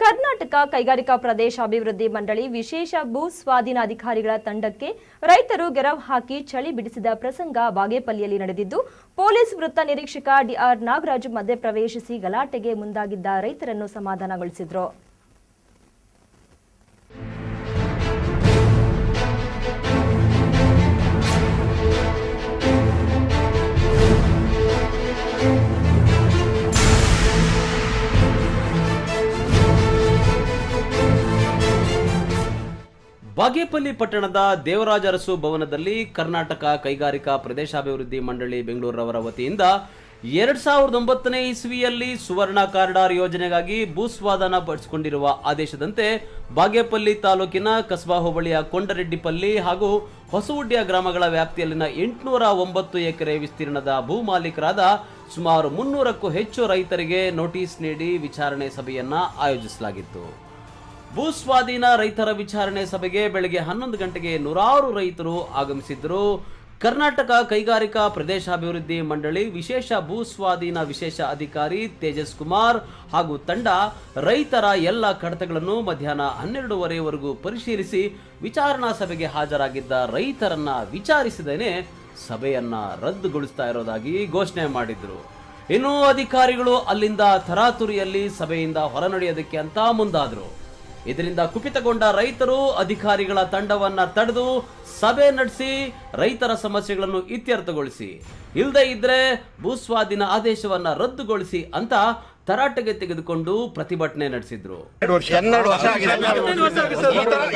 ಕರ್ನಾಟಕ ಕೈಗಾರಿಕಾ ಪ್ರದೇಶಾಭಿವೃದ್ಧಿ ಮಂಡಳಿ ವಿಶೇಷ ಭೂ ಸ್ವಾಧೀನ ಅಧಿಕಾರಿಗಳ ತಂಡಕ್ಕೆ ರೈತರು ಗೆರವು ಹಾಕಿ ಚಳಿ ಬಿಡಿಸಿದ ಪ್ರಸಂಗ ಬಾಗೇಪಲ್ಲಿಯಲ್ಲಿ ನಡೆದಿದ್ದು, ಪೊಲೀಸ್ ವೃತ್ತ ನಿರೀಕ್ಷಕ ಡಿಆರ್ ನಾಗರಾಜ್ ಮಧ್ಯೆ ಪ್ರವೇಶಿಸಿ ಗಲಾಟೆಗೆ ಮುಂದಾಗಿದ್ದ ರೈತರನ್ನು ಸಮಾಧಾನಗೊಳಿಸಿದರು. ಬಾಗೇಪಲ್ಲಿ ಪಟ್ಟಣದ ದೇವರಾಜ ಅರಸು ಭವನದಲ್ಲಿ ಕರ್ನಾಟಕ ಕೈಗಾರಿಕಾ ಪ್ರದೇಶಾಭಿವೃದ್ಧಿ ಮಂಡಳಿ ಬೆಂಗಳೂರವರ ವತಿಯಿಂದ 2009ನೇ ಇಸ್ವಿಯಲ್ಲಿ ಸುವರ್ಣ ಕಾರಿಡಾರ್ ಯೋಜನೆಗಾಗಿ ಭೂಸ್ವಾಧೀನ ಪಡಿಸಿಕೊಂಡಿರುವ ಆದೇಶದಂತೆ ಬಾಗೇಪಲ್ಲಿ ತಾಲೂಕಿನ ಕಸ್ಬಾ ಹೋಬಳಿಯ ಕೊಂಡರೆಡ್ಡಿಪಲ್ಲಿ ಹಾಗೂ ಹೊಸವುಡ್ಯ ಗ್ರಾಮಗಳ ವ್ಯಾಪ್ತಿಯಲ್ಲಿನ 809 ಎಕರೆ ವಿಸ್ತೀರ್ಣದ ಭೂ ಮಾಲೀಕರಾದ ಸುಮಾರು 300ಕ್ಕೂ ಹೆಚ್ಚು ರೈತರಿಗೆ ನೋಟಿಸ್ ನೀಡಿ ವಿಚಾರಣೆ ಸಭೆಯನ್ನ ಆಯೋಜಿಸಲಾಗಿತ್ತು. ಭೂಸ್ವಾಧೀನ ರೈತರ ವಿಚಾರಣೆ ಸಭೆಗೆ ಬೆಳಗ್ಗೆ 11 ಗಂಟೆಗೆ ನೂರಾರು ರೈತರು ಆಗಮಿಸಿದ್ದರು. ಕರ್ನಾಟಕ ಕೈಗಾರಿಕಾ ಪ್ರದೇಶಾಭಿವೃದ್ಧಿ ಮಂಡಳಿ ವಿಶೇಷ ಭೂಸ್ವಾಧೀನ ವಿಶೇಷ ಅಧಿಕಾರಿ ತೇಜಸ್ ಕುಮಾರ್ ಹಾಗೂ ತಂಡ ರೈತರ ಎಲ್ಲ ಕಡತಗಳನ್ನು ಮಧ್ಯಾಹ್ನ 12:30ವರೆಗೂ ಪರಿಶೀಲಿಸಿ ವಿಚಾರಣಾ ಸಭೆಗೆ ಹಾಜರಾಗಿದ್ದ ರೈತರನ್ನ ವಿಚಾರಿಸಿದೇನೆ ಸಭೆಯನ್ನ ರದ್ದುಗೊಳಿಸ್ತಾ ಇರೋದಾಗಿ ಘೋಷಣೆ ಮಾಡಿದ್ರು. ಇನ್ನು ಅಧಿಕಾರಿಗಳು ಅಲ್ಲಿಂದ ತರಾತುರಿಯಲ್ಲಿ ಸಭೆಯಿಂದ ಹೊರನಡೆಯೋದಕ್ಕೆ ಅಂತ ಮುಂದಾದ್ರು. ಇದರಿಂದ ಕುಪಿತಗೊಂಡ ರೈತರು ಅಧಿಕಾರಿಗಳ ತಂಡವನ್ನ ತಡೆದು ಸಭೆ ನಡೆಸಿ ರೈತರ ಸಮಸ್ಯೆಗಳನ್ನು ಇತ್ಯರ್ಥಗೊಳಿಸಿ, ಇಲ್ಲದೆ ಇದ್ರೆ ಭೂಸ್ವಾಧೀನ ಆದೇಶವನ್ನ ರದ್ದುಗೊಳಿಸಿ ಅಂತ ತರಾಟೆಗೆ ತೆಗೆದುಕೊಂಡು ಪ್ರತಿಭಟನೆ ನಡೆಸಿದ್ರು. 12 ವರ್ಷ ಆಗಿದೆ.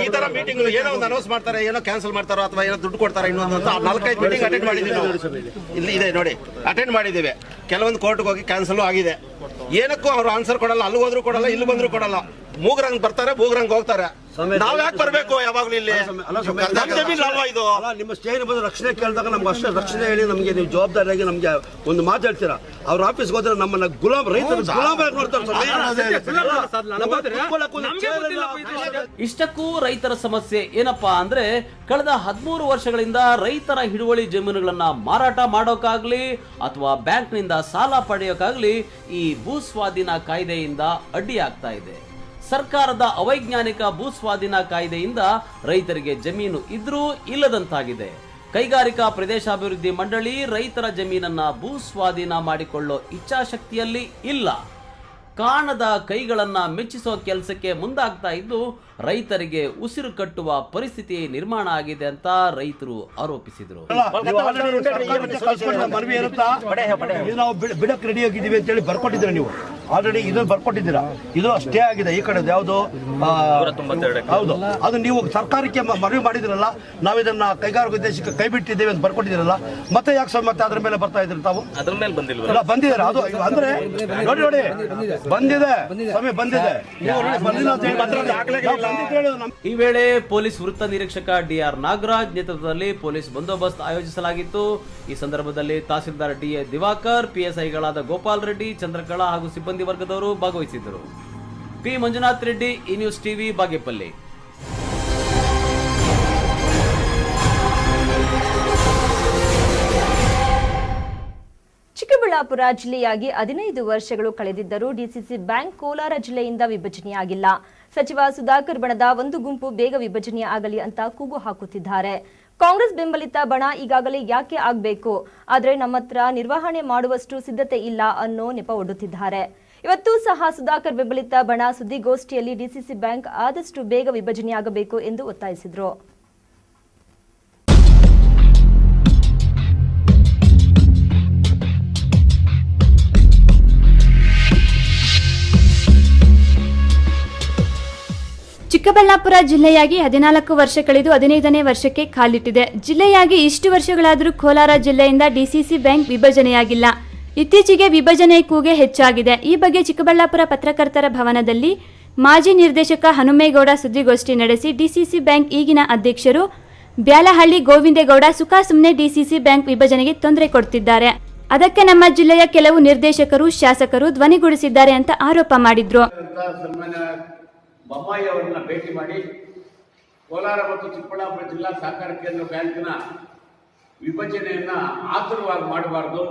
ಈ ತರ ಮೀಟಿಂಗ್ ಏನೋ ಒಂದು ಅನೌನ್ಸ್ ಮಾಡ್ತಾರೆ, ಏನೋ ಕ್ಯಾನ್ಸಲ್ ಮಾಡ್ತಾರೋ ಅಥವಾ ಏನೋ ದುಡ್ಡು ಕೊಡ್ತಾರೆ ಇನ್ನೊಂದು ಅಂತ 4-5 ಮೀಟಿಂಗ್ ಅಟೆಂಡ್ ಮಾಡಿದ್ದೀವಿ ನಾವು. ಇಲ್ಲಿ ಇದೆ ನೋಡಿ, ಅಟೆಂಡ್ ಮಾಡಿದ್ದೀವಿ. ಕೆಲವೊಂದು ಕೋರ್ಟ್ಗೆ ಹೋಗಿ ಕ್ಯಾನ್ಸಲ್ ಆಗಿದೆ. ಏನಕ್ಕೂ ಅವ್ರು ಆನ್ಸರ್ ಕೊಡಲ್ಲ, ಅಲ್ಲಿ ಹೋದ್ರು ಕೊಡಲ್ಲ, ಇಲ್ಲಿ ಬಂದ್ರು ಕೊಡಲ್ಲ. ಮೂಗ್ರಂಗ್ ಬರ್ತಾರೆ, ಮೂಗ್ರಂಗ್ ಹೋಗ್ತಾರೆ. ನಾವ್ ಯಾಕೆ ಬರ್ಬೇಕು ಯಾವಾಗ್ಲೂ ಇಲ್ಲಿ? ಇದು ನಿಮ್ಮ ಸ್ಟೇಷನ್ ಬಂದು ರಕ್ಷಣೆ ಕೇಳಿದಾಗ ನಮ್ಗೆ ಅಷ್ಟೇ ರಕ್ಷಣೆ ಹೇಳಿ ನಮಗೆ ನೀವು ಜವಾಬ್ದಾರಿಯಾಗಿ ನಮ್ಗೆ ಒಂದು ಮಾತು ಹೇಳ್ತೀರಾ. ಅವ್ರ ಆಫೀಸ್ಗೆ ಹೋದ್ರೆ ನಮ್ಮನ್ನ ರೈತರು ಗುಲಾಬಾಗಿ ನೋಡ್ತಾರೆ. ಇಷ್ಟಕ್ಕೂ ರೈತರ ಸಮಸ್ಯೆ ಏನಪ್ಪಾ ಅಂದ್ರೆ, ಕಳೆದ 13 ವರ್ಷಗಳಿಂದ ರೈತರ ಹಿಡುವಳಿ ಜಮೀನುಗಳನ್ನ ಮಾರಾಟ ಮಾಡೋಕಾಗ್ಲಿ ಅಥವಾ ಬ್ಯಾಂಕ್ನಿಂದ ಸಾಲ ಪಡೆಯೋಕಾಗ್ಲಿ ಈ ಭೂಸ್ವಾಧೀನ ಕಾಯ್ದೆಯಿಂದ ಅಡ್ಡಿಯಾಗ್ತಾ ಇದೆ. ಸರ್ಕಾರದ ಅವೈಜ್ಞಾನಿಕ ಭೂಸ್ವಾಧೀನ ಕಾಯ್ದೆಯಿಂದ ರೈತರಿಗೆ ಜಮೀನು ಇದ್ರೂ ಇಲ್ಲದಂತಾಗಿದೆ. ಕೈಗಾರಿಕಾ ಪ್ರದೇಶಾಭಿವೃದ್ಧಿ ಮಂಡಳಿ ರೈತರ ಜಮೀನನ್ನ ಭೂಸ್ವಾಧೀನ ಮಾಡಿಕೊಳ್ಳೋ ಇಚ್ಛಾಶಕ್ತಿಯಲ್ಲಿ ಇಲ್ಲ. ಕಾಣದ ಕೈಗಳನ್ನ ಮೆಚ್ಚಿಸೋ ಕೆಲಸಕ್ಕೆ ಮುಂದಾಗ್ತಾ ಇದ್ದು ರೈತರಿಗೆ ಉಸಿರು ಕಟ್ಟುವ ಪರಿಸ್ಥಿತಿ ನಿರ್ಮಾಣ ಆಗಿದೆ ಅಂತ ರೈತರು ಆರೋಪಿಸಿದರು. ಮನವಿ ಇರುತ್ತಾ, ನಾವು ಬಿಡಕ್ ರೆಡಿ ಆಗಿದ್ದೀವಿ ಅಂತ ಹೇಳಿ ಬರ್ಕೊಟ್ಟಿದ್ದೀರಾ ನೀವು. ಆಲ್ರೆಡಿ ಇದನ್ನು ಬರ್ಕೊಟ್ಟಿದ್ದೀರಾ. ಇದು ಸ್ಟೇ ಆಗಿದೆ ಈ ಕಡೆ ಯಾವುದು ಹೌದು, ಅದು ನೀವು ಸರ್ಕಾರಕ್ಕೆ ಮನವಿ ಮಾಡಿದಿರಲ್ಲ, ನಾವು ಇದನ್ನ ಕೈಗಾರಿಕಾ ಉದ್ದೇಶಕ್ಕೆ ಕೈ ಬಿಟ್ಟಿದ್ದೇವೆ ಅಂತ ಬರ್ಕೊಟ್ಟಿದ್ದೀರಲ್ಲ. ಮತ್ತೆ ಯಾಕೆ ಸ್ವಾಮಿ ಮತ್ತೆ ಅದ್ರ ಮೇಲೆ ಬರ್ತಾ ಇದ್ರಿ ತಾವು? ಅದ್ರ ಮೇಲೆ ಬಂದಿದ್ದೀರ. ಅದು ಅಂದ್ರೆ ನೋಡಿ ನೋಡಿ ಬಂದಿದೆ ಸ್ವಾಮಿ, ಬಂದಿದೆ. ಈ ವೇಳೆ ಪೊಲೀಸ್ ವೃತ್ತ ನಿರೀಕ್ಷಕ ಡಿಆರ್ ನಾಗರಾಜ್ ನೇತೃತ್ವದಲ್ಲಿ ಪೊಲೀಸ್ ಬಂದೋಬಸ್ತ್ ಆಯೋಜಿಸಲಾಗಿತ್ತು. ಈ ಸಂದರ್ಭದಲ್ಲಿ ತಹಸೀಲ್ದಾರ್ ಡಿಎ ದಿವಾಕರ್, ಪಿಎಸ್ಐಗಳಾದ ಗೋಪಾಲ್ ರೆಡ್ಡಿ, ಚಂದ್ರಕಲಾ ಹಾಗೂ ಸಿಬ್ಬಂದಿ ವರ್ಗದವರು ಭಾಗವಹಿಸಿದ್ದರು. ಪಿ ಮಂಜುನಾಥ್ ರೆಡ್ಡಿ, ಈ ನ್ಯೂಸ್ ಟಿವಿ, ಬಾಗೇಪಲ್ಲಿ. ಚಿಕ್ಕಬಳ್ಳಾಪುರ ಜಿಲ್ಲೆಯಾಗಿ 15 ವರ್ಷಗಳು ಕಳೆದಿದ್ದರೂ ಡಿಸಿಸಿ ಬ್ಯಾಂಕ್ ಕೋಲಾರ ಜಿಲ್ಲೆಯಿಂದ ವಿಭಜನೆಯಾಗಿಲ್ಲ. ಸಚಿವ ಸುಧಾಕರ್ ಬಣದ ಒಂದು ಗುಂಪು ಬೇಗ ವಿಭಜನೆ ಆಗಲಿ ಅಂತ ಕೂಗು ಹಾಕುತ್ತಿದ್ದಾರೆ. ಕಾಂಗ್ರೆಸ್ ಬೆಂಬಲಿತ ಬಣ ಈಗಾಗಲೇ ಯಾಕೆ ಆಗಬೇಕು, ಆದರೆ ನಮ್ಮತ್ರ ನಿರ್ವಹಣೆ ಮಾಡುವಷ್ಟು ಸಿದ್ಧತೆ ಇಲ್ಲ ಅನ್ನೋ ನೆಪ ಒಡ್ಡುತ್ತಿದ್ದಾರೆ. ಇವತ್ತು ಸಹ ಸುಧಾಕರ್ ಬೆಂಬಲಿತ ಬಣ ಸುದ್ದಿಗೋಷ್ಠಿಯಲ್ಲಿ ಡಿಸಿಸಿ ಬ್ಯಾಂಕ್ ಆದಷ್ಟು ಬೇಗ ವಿಭಜನೆಯಾಗಬೇಕು ಎಂದು ಒತ್ತಾಯಿಸಿದರು. ಚಿಕ್ಕಬಳ್ಳಾಪುರ ಜಿಲ್ಲೆಯಾಗಿ 14 ವರ್ಷ ಕಳೆದು 15ನೇ ವರ್ಷಕ್ಕೆ ಕಾಲಿಟ್ಟಿದೆ. ಜಿಲ್ಲೆಯಾಗಿ ಇಷ್ಟು ವರ್ಷಗಳಾದರೂ ಕೋಲಾರ ಜಿಲ್ಲೆಯಿಂದ ಡಿಸಿಸಿ ಬ್ಯಾಂಕ್ ವಿಭಜನೆಯಾಗಿಲ್ಲ. ಇತ್ತೀಚೆಗೆ ವಿಭಜನೆ ಕೂಗೆ ಹೆಚ್ಚಾಗಿದೆ. ಈ ಬಗ್ಗೆ ಚಿಕ್ಕಬಳ್ಳಾಪುರ ಪತ್ರಕರ್ತರ ಭವನದಲ್ಲಿ ಮಾಜಿ ನಿರ್ದೇಶಕ ಹನುಮೇಗೌಡ ಸುದ್ದಿಗೋಷ್ಠಿ ನಡೆಸಿ ಡಿಸಿಸಿ ಬ್ಯಾಂಕ್ ಈಗಿನ ಅಧ್ಯಕ್ಷರು ಬ್ಯಾಲಹಳ್ಳಿ ಗೋವಿಂದೇಗೌಡ ಸುಮ್ಮನೆ ಡಿಸಿಸಿ ಬ್ಯಾಂಕ್ ವಿಭಜನೆಗೆ ತೊಂದರೆ ಕೊಡ್ತಿದ್ದಾರೆ, ಅದಕ್ಕೆ ನಮ್ಮ ಜಿಲ್ಲೆಯ ಕೆಲವು ನಿರ್ದೇಶಕರು ಶಾಸಕರು ಧ್ವನಿಗೂಡಿಸಿದ್ದಾರೆ ಅಂತ ಆರೋಪ ಮಾಡಿದ್ರು. ಬೊಮ್ಮಾಯಿ ಅವರನ್ನ ಭೇಟಿ ಮಾಡಿ ಕೋಲಾರ ಮತ್ತು ಚಿಕ್ಕಬಳ್ಳಾಪುರ ಜಿಲ್ಲಾ ಸಹಕಾರ ಕೇಂದ್ರ ಬ್ಯಾಂಕಿನ ವಿಭಜನೆಯನ್ನ ಆತುರವಾಗಿ ಮಾಡಬಾರ್ದು,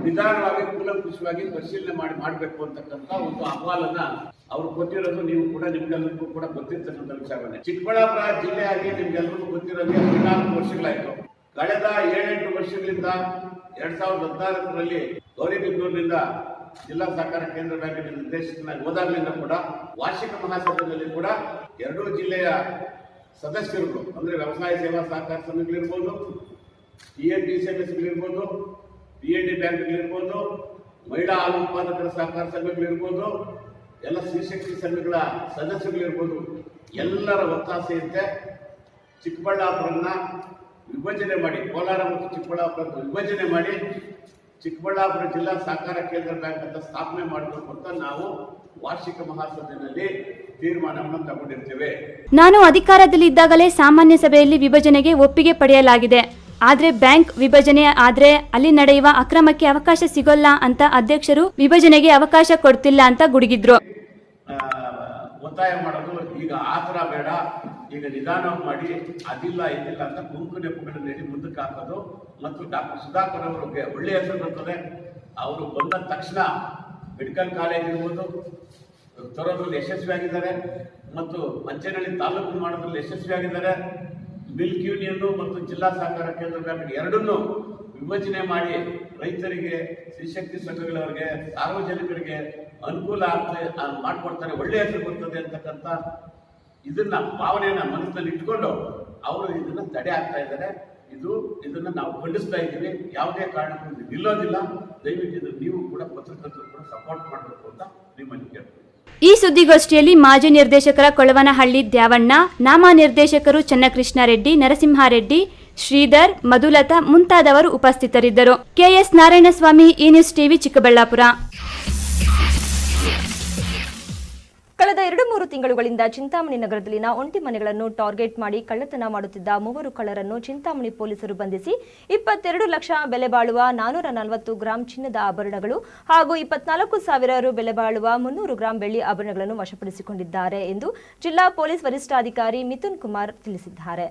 ನಿಧಾನವಾಗಿ ಕೂಲಂಕುಷವಾಗಿ ಪರಿಶೀಲನೆ ಮಾಡಬೇಕು ಅಂತಕ್ಕಂಥ ಒಂದು ಅಹವಾಲನ್ನ ಅವರು ಕೊಟ್ಟಿರೋದು ನೀವು ಕೂಡ ನಿಮ್ಗೆಲ್ಲರಿಗೂ ಕೂಡ ಗೊತ್ತಿರ್ತಕ್ಕಂಥ ವಿಚಾರವೇ. ಚಿಕ್ಕಬಳ್ಳಾಪುರ ಜಿಲ್ಲೆಯಾಗಿ ನಿಮ್ಗೆಲ್ಲರಿಗೂ ಗೊತ್ತಿರೋದೇ 14 ವರ್ಷಗಳಾಯಿತು. ಕಳೆದ 7-8 ವರ್ಷಗಳಿಂದ 2014ರಲ್ಲಿ ಗೌರಿಬಿದನೂರಿನಿಂದ ಜಿಲ್ಲಾ ಸಹಕಾರ ಕೇಂದ್ರ ಬ್ಯಾಂಕಿನ ನಿರ್ದೇಶಕನಾಗಿ ಹೋದಾಗಲಿಂದ ಕೂಡ ವಾರ್ಷಿಕ ಮಹಾಸಭೆಯಲ್ಲಿ ಕೂಡ ಎರಡೂ ಜಿಲ್ಲೆಯ ಸದಸ್ಯರುಗಳು ಅಂದ್ರೆ ವ್ಯವಸಾಯ ಸೇವಾ ಸಹಕಾರ ಸಂಘಗಳಿರ್ಬೋದು, TNPSಗಳಿರ್ಬೋದು, PND ಬ್ಯಾಂಕ್ಗಳಿರ್ಬೋದು, ಮಹಿಳಾ ಹಾಲು ಉತ್ಪಾದಕರ ಸಹಕಾರ ಸಂಘಗಳಿರ್ಬೋದು, ಎಲ್ಲ ಸ್ತ್ರೀಶಕ್ತಿ ಸಂಘಗಳ ಸದಸ್ಯರುಗಳಿರ್ಬೋದು, ಎಲ್ಲರ ಒತ್ತಾಸೆಯಂತೆ ಚಿಕ್ಕಬಳ್ಳಾಪುರನ್ನ ವಿಭಜನೆ ಮಾಡಿ, ಕೋಲಾರ ಮತ್ತು ಚಿಕ್ಕಬಳ್ಳಾಪುರ ವಿಭಜನೆ ಮಾಡಿ ಚಿಕ್ಕಬಳ್ಳಾಪುರ ಜಿಲ್ಲಾ ಸಹಕಾರ ಕೇಂದ್ರ ಬ್ಯಾಂಕ್ ಅಂತ ಸ್ಥಾಪನೆ ಮಾಡಬೇಕು ಅಂತ ನಾವು ವಾರ್ಷಿಕ ಮಹಾಸಭೆಯಲ್ಲಿ ತೀರ್ಮಾನವನ್ನು ತಗೊಂಡಿರ್ತೇವೆ. ನಾನು ಅಧಿಕಾರದಲ್ಲಿ ಇದ್ದಾಗಲೇ ಸಾಮಾನ್ಯ ಸಭೆಯಲ್ಲಿ ವಿಭಜನೆಗೆ ಒಪ್ಪಿಗೆ ಪಡೆಯಲಾಗಿದೆ. ಆದ್ರೆ ಬ್ಯಾಂಕ್ ವಿಭಜನೆ ಆದ್ರೆ ಅಲ್ಲಿ ನಡೆಯುವ ಅಕ್ರಮಕ್ಕೆ ಅವಕಾಶ ಸಿಗೋಲ್ಲ ಅಂತ ಅಧ್ಯಕ್ಷರು ವಿಭಜನೆಗೆ ಅವಕಾಶ ಕೊಡ್ತಿಲ್ಲ ಅಂತ ಗುಡುಗಿದ್ರು. ಒತ್ತಾಯ ಮಾಡೋದು ಈಗ ಆ ಥರ ಬೇಡ, ಈಗ ನಿಧಾನ ಮಾಡಿ ಅದಿಲ್ಲ ಇದಿಲ್ಲ ಅಂತ ಗುಂಪು ನೆಪಗಳನ್ನು ನೀಡಿ ಮುಂದಕ್ಕೆ ಹಾಕೋದು. ಮತ್ತು ಡಾಕ್ಟರ್ ಸುಧಾಕರ್ ಅವರಿಗೆ ಒಳ್ಳೆಯ ಹೆಸರು ಬರ್ತದೆ. ಅವರು ಬಂದ ತಕ್ಷಣ ಮೆಡಿಕಲ್ ಕಾಲೇಜ್ ಇರ್ಬೋದು ತರೋದ್ರಲ್ಲಿ ಯಶಸ್ವಿಯಾಗಿದ್ದಾರೆ, ಮತ್ತು ಮಂಚೇನಹಳ್ಳಿ ತಾಲೂಕು ಮಾಡೋದ್ರಲ್ಲಿ ಯಶಸ್ವಿಯಾಗಿದ್ದಾರೆ. ಮಿಲ್ಕ್ ಯೂನಿಯನ್ ಮತ್ತು ಜಿಲ್ಲಾ ಸಹಕಾರ ಕೇಂದ್ರ ಬ್ಯಾಂಕ್ ಎರಡನ್ನೂ ವಿಭಜನೆ ಮಾಡಿ ರೈತರಿಗೆ, ಸ್ತ್ರೀಶಕ್ತಿ ಸಂಘಗಳವರಿಗೆ, ಸಾರ್ವಜನಿಕರಿಗೆ ಅನುಕೂಲ ಮಾಡಿಕೊಡ್ತಾರೆ, ಒಳ್ಳೆಯ ಹೆಸರು ಬರ್ತದೆ ಅಂತಕ್ಕಂಥ ಇದನ್ನ ಭಾವನೆಯನ್ನ ಮನಸ್ಸಿನಲ್ಲಿ ಇಟ್ಕೊಂಡು ಅವರು ಇದನ್ನ ತಡೆ ಆಗ್ತಾ ಇದ್ದಾರೆ. ಇದನ್ನ ನಾವು ಖಂಡಿಸ್ತಾ ಇದ್ದೀವಿ. ಯಾವುದೇ ಕಾರಣಕ್ಕೂ ನಿಲ್ಲೋದಿಲ್ಲ. ದಯವಿಟ್ಟು ಇದನ್ನು ನೀವು ಕೂಡ ಪತ್ರಕರ್ತರು ಕೂಡ ಸಪೋರ್ಟ್ ಮಾಡಬೇಕು ಅಂತ ನಿಮ್ಮಲ್ಲಿ ಕೇಳ್ತೀವಿ. ಈ ಸುದ್ದಿಗೋಷ್ಠಿಯಲ್ಲಿ ಮಾಜಿ ನಿರ್ದೇಶಕರ ಕೊಳವನಹಳ್ಳಿ ದ್ಯಾವಣ್ಣ, ನಾಮ ನಿರ್ದೇಶಕರು ಚನ್ನಕೃಷ್ಣ ರೆಡ್ಡಿ, ನರಸಿಂಹಾರೆಡ್ಡಿ, ಶ್ರೀಧರ್, ಮಧುಲತಾ ಮುಂತಾದವರು ಉಪಸ್ಥಿತರಿದ್ದರು. ಕೆಎಸ್ ನಾರಾಯಣಸ್ವಾಮಿ, ಈ ನ್ಯೂಸ್ ಟಿವಿ, ಚಿಕ್ಕಬಳ್ಳಾಪುರ. ಕಳೆದ 2-3 ತಿಂಗಳುಗಳಿಂದ ಚಿಂತಾಮಣಿ ನಗರದಲ್ಲಿನ ಒಂಟಿ ಮನೆಗಳನ್ನು ಟಾರ್ಗೆಟ್ ಮಾಡಿ ಕಳ್ಳತನ ಮಾಡುತ್ತಿದ್ದ 3 ಕಳ್ಳರನ್ನು ಚಿಂತಾಮಣಿ ಪೊಲೀಸರು ಬಂಧಿಸಿ 22 ಲಕ್ಷ ಬೆಲೆ ಬಾಳುವ 440 ಗ್ರಾಂ ಚಿನ್ನದ ಆಭರಣಗಳು ಹಾಗೂ 24,000 ರು ಬೆಲೆ ಬಾಳುವ 300 ಗ್ರಾಂ ಬೆಳ್ಳಿ ಆಭರಣಗಳನ್ನು ವಶಪಡಿಸಿಕೊಂಡಿದ್ದಾರೆ ಎಂದು ಜಿಲ್ಲಾ ಪೊಲೀಸ್ ವರಿಷ್ಠಾಧಿಕಾರಿ ಮಿಥುನ್ ಕುಮಾರ್ ತಿಳಿಸಿದ್ದಾರೆ.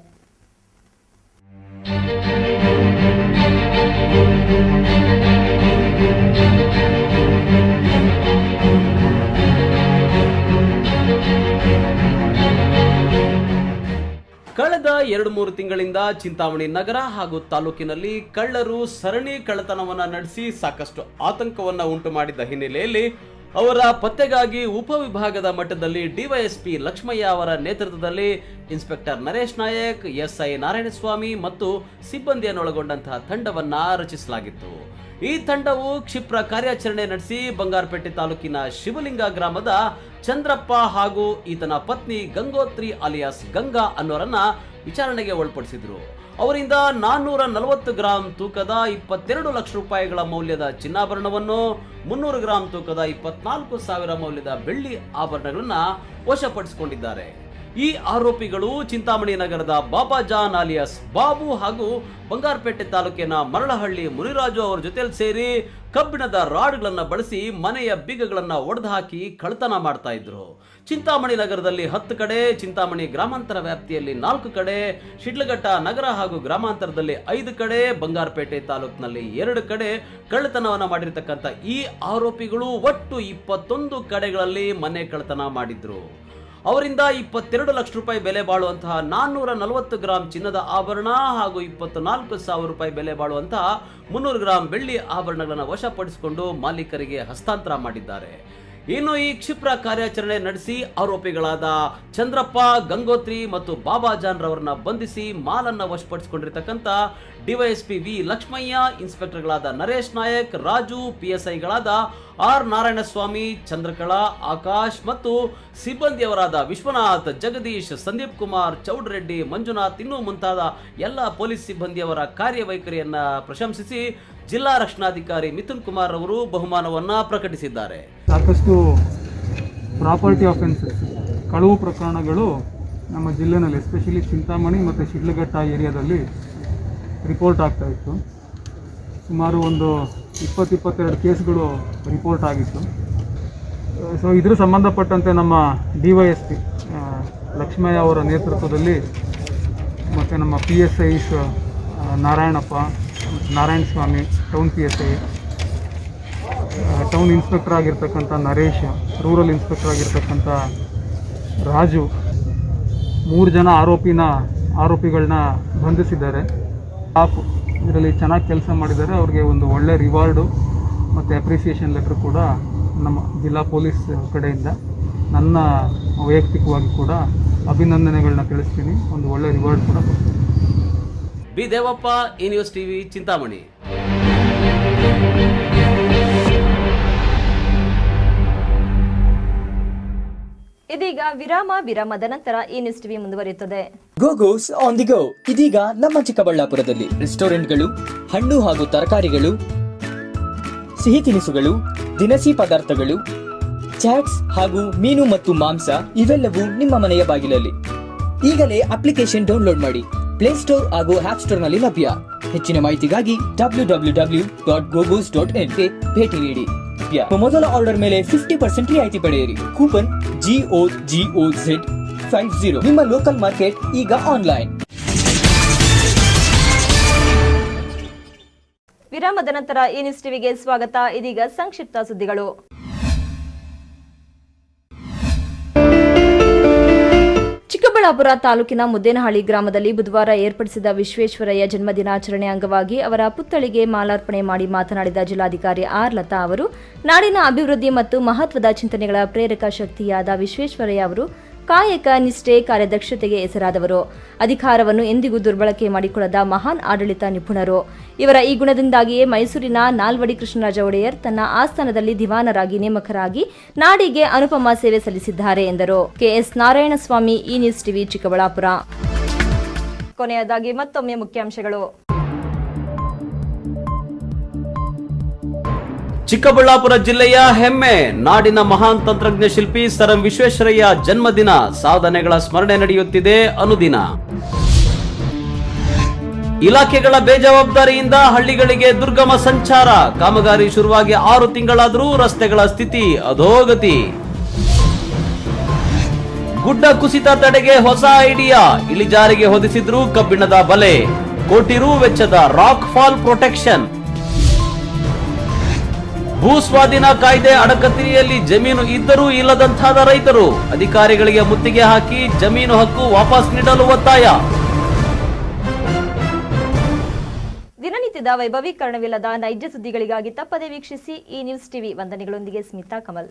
ಕಳೆದ 2-3 ತಿಂಗಳಿಂದ ಚಿಂತಾಮಣಿ ನಗರ ಹಾಗೂ ತಾಲೂಕಿನಲ್ಲಿ ಕಳ್ಳರು ಸರಣಿ ಕಳ್ಳತನವನ್ನ ನಡೆಸಿ ಸಾಕಷ್ಟು ಆತಂಕವನ್ನ ಉಂಟು ಮಾಡಿದ್ದ ಹಿನ್ನೆಲೆಯಲ್ಲಿ ಅವರ ಪತ್ತೆಗಾಗಿ ಉಪವಿಭಾಗದ ಮಟ್ಟದಲ್ಲಿ ಡಿವೈಎಸ್ಪಿ ಲಕ್ಷ್ಮಯ್ಯ ಅವರ ನೇತೃತ್ವದಲ್ಲಿ ಇನ್ಸ್ಪೆಕ್ಟರ್ ನರೇಶ್ ನಾಯಕ್, ಎಸ್ಐ ನಾರಾಯಣಸ್ವಾಮಿ ಮತ್ತು ಸಿಬ್ಬಂದಿಯನ್ನೊಳಗೊಂಡಂತಹ ತಂಡವನ್ನ ರಚಿಸಲಾಗಿತ್ತು. ಈ ತಂಡವು ಕ್ಷಿಪ್ರ ಕಾರ್ಯಾಚರಣೆ ನಡೆಸಿ ಬಂಗಾರಪೇಟೆ ತಾಲೂಕಿನ ಶಿವಲಿಂಗ ಗ್ರಾಮದ ಚಂದ್ರಪ್ಪ ಹಾಗೂ ಈತನ ಪತ್ನಿ ಗಂಗೋತ್ರಿ ಅಲಿಯಾಸ್ ಗಂಗಾ ಅನ್ನೋರನ್ನ ವಿಚಾರಣೆಗೆ ಒಳಪಡಿಸಿದ್ರು. ಅವರಿಂದ 440 ಗ್ರಾಂ ತೂಕದ 22 ಲಕ್ಷ ರೂಪಾಯಿಗಳ ಮೌಲ್ಯದ ಚಿನ್ನಾಭರಣವನ್ನು, 300 ಗ್ರಾಂ ತೂಕದ 24,000 ಮೌಲ್ಯದ ಬೆಳ್ಳಿ ಆಭರಣಗಳನ್ನ ವಶಪಡಿಸಿಕೊಂಡಿದ್ದಾರೆ. ಈ ಆರೋಪಿಗಳು ಚಿಂತಾಮಣಿ ನಗರದ ಬಾಬಾಜಾನ್ ಅಲಿಯಾಸ್ ಬಾಬು ಹಾಗೂ ಬಂಗಾರಪೇಟೆ ತಾಲೂಕಿನ ಮರಳಹಳ್ಳಿ ಮುನಿರಾಜು ಅವರ ಜೊತೆಯಲ್ಲಿ ಸೇರಿ ಕಬ್ಬಿಣದ ರಾಡ್ಗಳನ್ನು ಬಳಸಿ ಮನೆಯ ಬೀಗಗಳನ್ನು ಒಡೆದು ಹಾಕಿ ಕಳ್ಳತನ ಮಾಡ್ತಾ ಇದ್ರು. ಚಿಂತಾಮಣಿ ನಗರದಲ್ಲಿ 10 ಕಡೆ, ಚಿಂತಾಮಣಿ ಗ್ರಾಮಾಂತರ ವ್ಯಾಪ್ತಿಯಲ್ಲಿ 4 ಕಡೆ, ಶಿಡ್ಲಘಟ್ಟ ನಗರ ಹಾಗೂ ಗ್ರಾಮಾಂತರದಲ್ಲಿ 5 ಕಡೆ, ಬಂಗಾರಪೇಟೆ ತಾಲೂಕಿನಲ್ಲಿ 2 ಕಡೆ ಕಳ್ಳತನವನ್ನ ಮಾಡಿರ್ತಕ್ಕಂಥ ಈ ಆರೋಪಿಗಳು ಒಟ್ಟು 21 ಕಡೆಗಳಲ್ಲಿ ಮನೆ ಕಳ್ಳತನ ಮಾಡಿದ್ರು. ಅವರಿಂದ 22 ಲಕ್ಷ ರೂಪಾಯಿ ಬೆಲೆ ಬಾಳುವಂತಹ 440 ಗ್ರಾಂ ಚಿನ್ನದ ಆಭರಣ ಹಾಗೂ 24,000 ರೂಪಾಯಿ ಬೆಲೆ ಬಾಳುವಂತಹ 300 ಗ್ರಾಂ ಬೆಳ್ಳಿ ಆಭರಣಗಳನ್ನು ವಶಪಡಿಸಿಕೊಂಡು ಮಾಲೀಕರಿಗೆ ಹಸ್ತಾಂತರ ಮಾಡಿದ್ದಾರೆ. ಇನ್ನು ಈ ಕ್ಷಿಪ್ರ ಕಾರ್ಯಾಚರಣೆ ನಡೆಸಿ ಆರೋಪಿಗಳಾದ ಚಂದ್ರಪ್ಪ, ಗಂಗೋತ್ರಿ ಮತ್ತು ಬಾಬಾಜಾನ್ ರವರನ್ನ ಬಂಧಿಸಿ ಮಾಲನ್ನ ವಶಪಡಿಸಿಕೊಂಡಿರ್ತಕ್ಕಂಥ ಡಿವೈಎಸ್ಪಿ ವಿ ಲಕ್ಷ್ಮಯ್ಯ, ಇನ್ಸ್ಪೆಕ್ಟರ್ಗಳಾದ ನರೇಶ್ ನಾಯಕ್, ರಾಜು, PSIಗಳಾದ ಆರ್ ನಾರಾಯಣಸ್ವಾಮಿ, ಚಂದ್ರಕಲಾ, ಆಕಾಶ್ ಮತ್ತು ಸಿಬ್ಬಂದಿಯವರಾದ ವಿಶ್ವನಾಥ್, ಜಗದೀಶ್, ಸಂದೀಪ್ ಕುಮಾರ್, ಚೌಡ್ರೆಡ್ಡಿ, ಮಂಜುನಾಥ್ ಇನ್ನೂ ಮುಂತಾದ ಎಲ್ಲ ಪೊಲೀಸ್ ಸಿಬ್ಬಂದಿಯವರ ಕಾರ್ಯವೈಖರಿಯನ್ನ ಪ್ರಶಂಸಿಸಿ ಜಿಲ್ಲಾ ರಕ್ಷಣಾಧಿಕಾರಿ ಮಿಥುನ್ ಕುಮಾರ್ ಅವರು ಬಹುಮಾನವನ್ನ ಪ್ರಕಟಿಸಿದ್ದಾರೆ. ಸಾಕಷ್ಟು ಪ್ರಾಪರ್ಟಿ ಆಫೆನ್ಸಸ್, ಕಳವು ಪ್ರಕರಣಗಳು ನಮ್ಮ ಜಿಲ್ಲೆಯಲ್ಲಿ ಎಸ್ಪೆಷಲಿ ಚಿಂತಾಮಣಿ ಮತ್ತು ಶಿಡ್ಲಘಟ್ಟ ಏರಿಯಾದಲ್ಲಿ ರಿಪೋರ್ಟ್ ಆಗ್ತಾ ಇತ್ತು. ಸುಮಾರು ಒಂದು 20-22 ಕೇಸ್ಗಳು ರಿಪೋರ್ಟ್ ಆಗಿತ್ತು. ಸೊ ಇದ್ರ ಸಂಬಂಧಪಟ್ಟಂತೆ ನಮ್ಮ DYSP ಲಕ್ಷ್ಮಯ್ಯ ಅವರ ನೇತೃತ್ವದಲ್ಲಿ ಮತ್ತು ನಮ್ಮ PSIs Narayanappa, Narayanaswamy, town PSI town inspector ಆಗಿರ್ತಕ್ಕಂಥ ನರೇಶ್, ರೂರಲ್ ಇನ್ಸ್ಪೆಕ್ಟರ್ ಆಗಿರ್ತಕ್ಕಂಥ ರಾಜು, 3 ಜನ ಆರೋಪಿಗಳನ್ನ ಬಂಧಿಸಿದ್ದಾರೆ. ಇದರಲ್ಲಿ ಚೆನ್ನಾಗಿ ಕೆಲಸ ಮಾಡಿದ್ದಾರೆ. ಅವ್ರಿಗೆ ಒಂದು ಒಳ್ಳೆ ರಿವಾರ್ಡು ಮತ್ತು ಅಪ್ರಿಸಿಯೇಷನ್ ಲೆಟರ್ ಕೂಡ ನಮ್ಮ ಜಿಲ್ಲಾ ಪೊಲೀಸ್ ಕಡೆಯಿಂದ ನನ್ನ ವೈಯಕ್ತಿಕವಾಗಿ ಕೂಡ ಅಭಿನಂದನೆಗಳನ್ನ ತಿಳಿಸ್ತೀನಿ. ಒಂದು ಒಳ್ಳೆ ರಿವಾರ್ಡ್ ಕೂಡ ಕೊಡ್ತೀನಿ. ಬಿ ದೇವಪ್ಪ, ಈ ನ್ಯೂಸ್ ಟಿವಿ, ಚಿಂತಾಮಣಿ. ಇದೀಗ ವಿರಾಮದ ನಂತರ ಈ ನ್ಯೂಸ್ ಟಿವಿ ಮುಂದುವರಿಯುತ್ತದೆ. ಗೋಗೋಸ್ ಆನ್ ದಿ ಗೋ ಇದೀಗ ನಮ್ಮ ಚಿಕ್ಕಬಳ್ಳಾಪುರದಲ್ಲಿ ರೆಸ್ಟೋರೆಂಟ್ಗಳು, ಹಣ್ಣು ಹಾಗೂ ತರಕಾರಿಗಳು, ಸಿಹಿ ತಿನಿಸುಗಳು, ದಿನಸಿ ಪದಾರ್ಥಗಳು, ಚಾಟ್ಸ್ ಹಾಗೂ ಮೀನು ಮತ್ತು ಮಾಂಸ ಇವೆಲ್ಲವೂ ನಿಮ್ಮ ಮನೆಯ ಬಾಗಿಲಲ್ಲಿ. ಈಗಲೇ ಅಪ್ಲಿಕೇಶನ್ ಡೌನ್ಲೋಡ್ ಮಾಡಿ. ಪ್ಲೇಸ್ಟೋರ್ ಹಾಗೂ ಆಪ್ ಸ್ಟೋರ್ ನಲ್ಲಿ ಲಭ್ಯ. ಹೆಚ್ಚಿನ ಮಾಹಿತಿಗಾಗಿ www.gogos.in ಗೆ ಭೇಟಿ ನೀಡಿ. ಮೊದಲ ಆರ್ಡರ್ ಮೇಲೆ 50% ರಿಯಾಯಿತಿ ಪಡೆಯಿರಿ. Coupon GOGOZ50. ನಿಮ್ಮ ಲೋಕಲ್ ಮಾರ್ಕೆಟ್ ಈಗ ಆನ್ಲೈನ್. ವಿರಾಮದ ನಂತರ ಈ ನ್ಯೂಸ್ ಟಿವಿಗೆ ಸ್ವಾಗತ. ಇದೀಗ ಸಂಕ್ಷಿಪ್ತ ಸುದ್ದಿಗಳು. ಚಿಕ್ಕಬಳ್ಳಾಪುರ ತಾಲೂಕಿನ ಮುದ್ದೇನಹಳ್ಳಿ ಗ್ರಾಮದಲ್ಲಿ ಬುಧವಾರ ಏರ್ಪಡಿಸಿದ ವಿಶ್ವೇಶ್ವರಯ್ಯ ಜನ್ಮದಿನಾಚರಣೆ ಅಂಗವಾಗಿ ಅವರ ಪುತ್ಥಳಿಗೆ ಮಾಲಾರ್ಪಣೆ ಮಾಡಿ ಮಾತನಾಡಿದ ಜಿಲ್ಲಾಧಿಕಾರಿ ಆರ್ ಲತಾ ಅವರು, ನಾಡಿನ ಅಭಿವೃದ್ಧಿ ಮತ್ತು ಮಹತ್ವದ ಚಿಂತನೆಗಳ ಪ್ರೇರಕ ಶಕ್ತಿಯಾದ ವಿಶ್ವೇಶ್ವರಯ್ಯ ಅವರು ಕಾಯಕ, ನಿಷ್ಠೆ, ಕಾರ್ಯದಕ್ಷತೆಗೆ ಹೆಸರಾದವರು. ಅಧಿಕಾರವನ್ನು ಎಂದಿಗೂ ದುರ್ಬಳಕೆ ಮಾಡಿಕೊಳ್ಳದ ಮಹಾನ್ ಆಡಳಿತ ನಿಪುಣರು. ಇವರ ಈ ಗುಣದಿಂದಾಗಿಯೇ ಮೈಸೂರಿನ ನಾಲ್ವಡಿ ಕೃಷ್ಣರಾಜ ಒಡೆಯರ್ ತನ್ನ ಆಸ್ಥಾನದಲ್ಲಿ ದಿವಾನರಾಗಿ ನೇಮಕರಾಗಿ ನಾಡಿಗೆ ಅನುಪಮ ಸೇವೆ ಸಲ್ಲಿಸಿದ್ದಾರೆ ಎಂದರು. ಕೆಎಸ್ ನಾರಾಯಣಸ್ವಾಮಿ, ಈ ನ್ಯೂಸ್ ಟಿವಿ, ಚಿಕ್ಕಬಳ್ಳಾಪುರ. ಕೊನೆಯದಾಗಿ ಮತ್ತೊಮ್ಮೆ ಮುಖ್ಯಾಂಶಗಳು. ಚಿಕ್ಕಬಳ್ಳಾಪುರ ಜಿಲ್ಲೆಯ ಹೆಮ್ಮೆ, ನಾಡಿನ ಮಹಾನ್ ತಂತ್ರಜ್ಞ ಶಿಲ್ಪಿ ಸರ್ ಎಂ ವಿಶ್ವೇಶ್ವರಯ್ಯ ಜನ್ಮದಿನ, ಸಾಧನೆಗಳ ಸ್ಮರಣೆ ನಡೆಯುತ್ತಿದೆ ಅನುದಿನ. ಇಲಾಖೆಗಳ ಬೇಜವಾಬ್ದಾರಿಯಿಂದ ಹಳ್ಳಿಗಳಿಗೆ ದುರ್ಗಮ ಸಂಚಾರ, ಕಾಮಗಾರಿ ಶುರುವಾಗಿ 6 ತಿಂಗಳಾದರೂ ರಸ್ತೆಗಳ ಸ್ಥಿತಿ ಅಧೋಗತಿ. ಗುಡ್ಡ ಕುಸಿತ ತಡೆಗೆ ಹೊಸ ಐಡಿಯಾ, ಇಳಿಜಾರಿಗೆ ಹೊದಿಸಿದ್ರು ಕಬ್ಬಿಣದ ಬಲೆ, ಕೋಟಿ ರು ವೆಚ್ಚದ ರಾಕ್ ಫಾಲ್ ಪ್ರೊಟೆಕ್ಷನ್. ಭೂ ಸ್ವಾಧೀನ ಕಾಯ್ದೆ ಅಡಕತಿರಿಯಲ್ಲಿ ಜಮೀನು ಇದ್ದರೂ ಇಲ್ಲದಂತಾದ ರೈತರು, ಅಧಿಕಾರಿಗಳಿಗೆ ಮುತ್ತಿಗೆ ಹಾಕಿ ಜಮೀನು ಹಕ್ಕು ವಾಪಸ್ ನೀಡಲು ಒತ್ತಾಯ. ದಿನನಿತ್ಯದ ವೈಭವೀಕರಣವಿಲ್ಲದ ನೈಜ ಸುದ್ದಿಗಳಿಗಾಗಿ ತಪ್ಪದೆ ವೀಕ್ಷಿಸಿ ಈ ನ್ಯೂಸ್ ಟಿವಿ. ವಂದನೆಗಳೊಂದಿಗೆ ಸ್ಮಿತಾ ಕಮಲ್.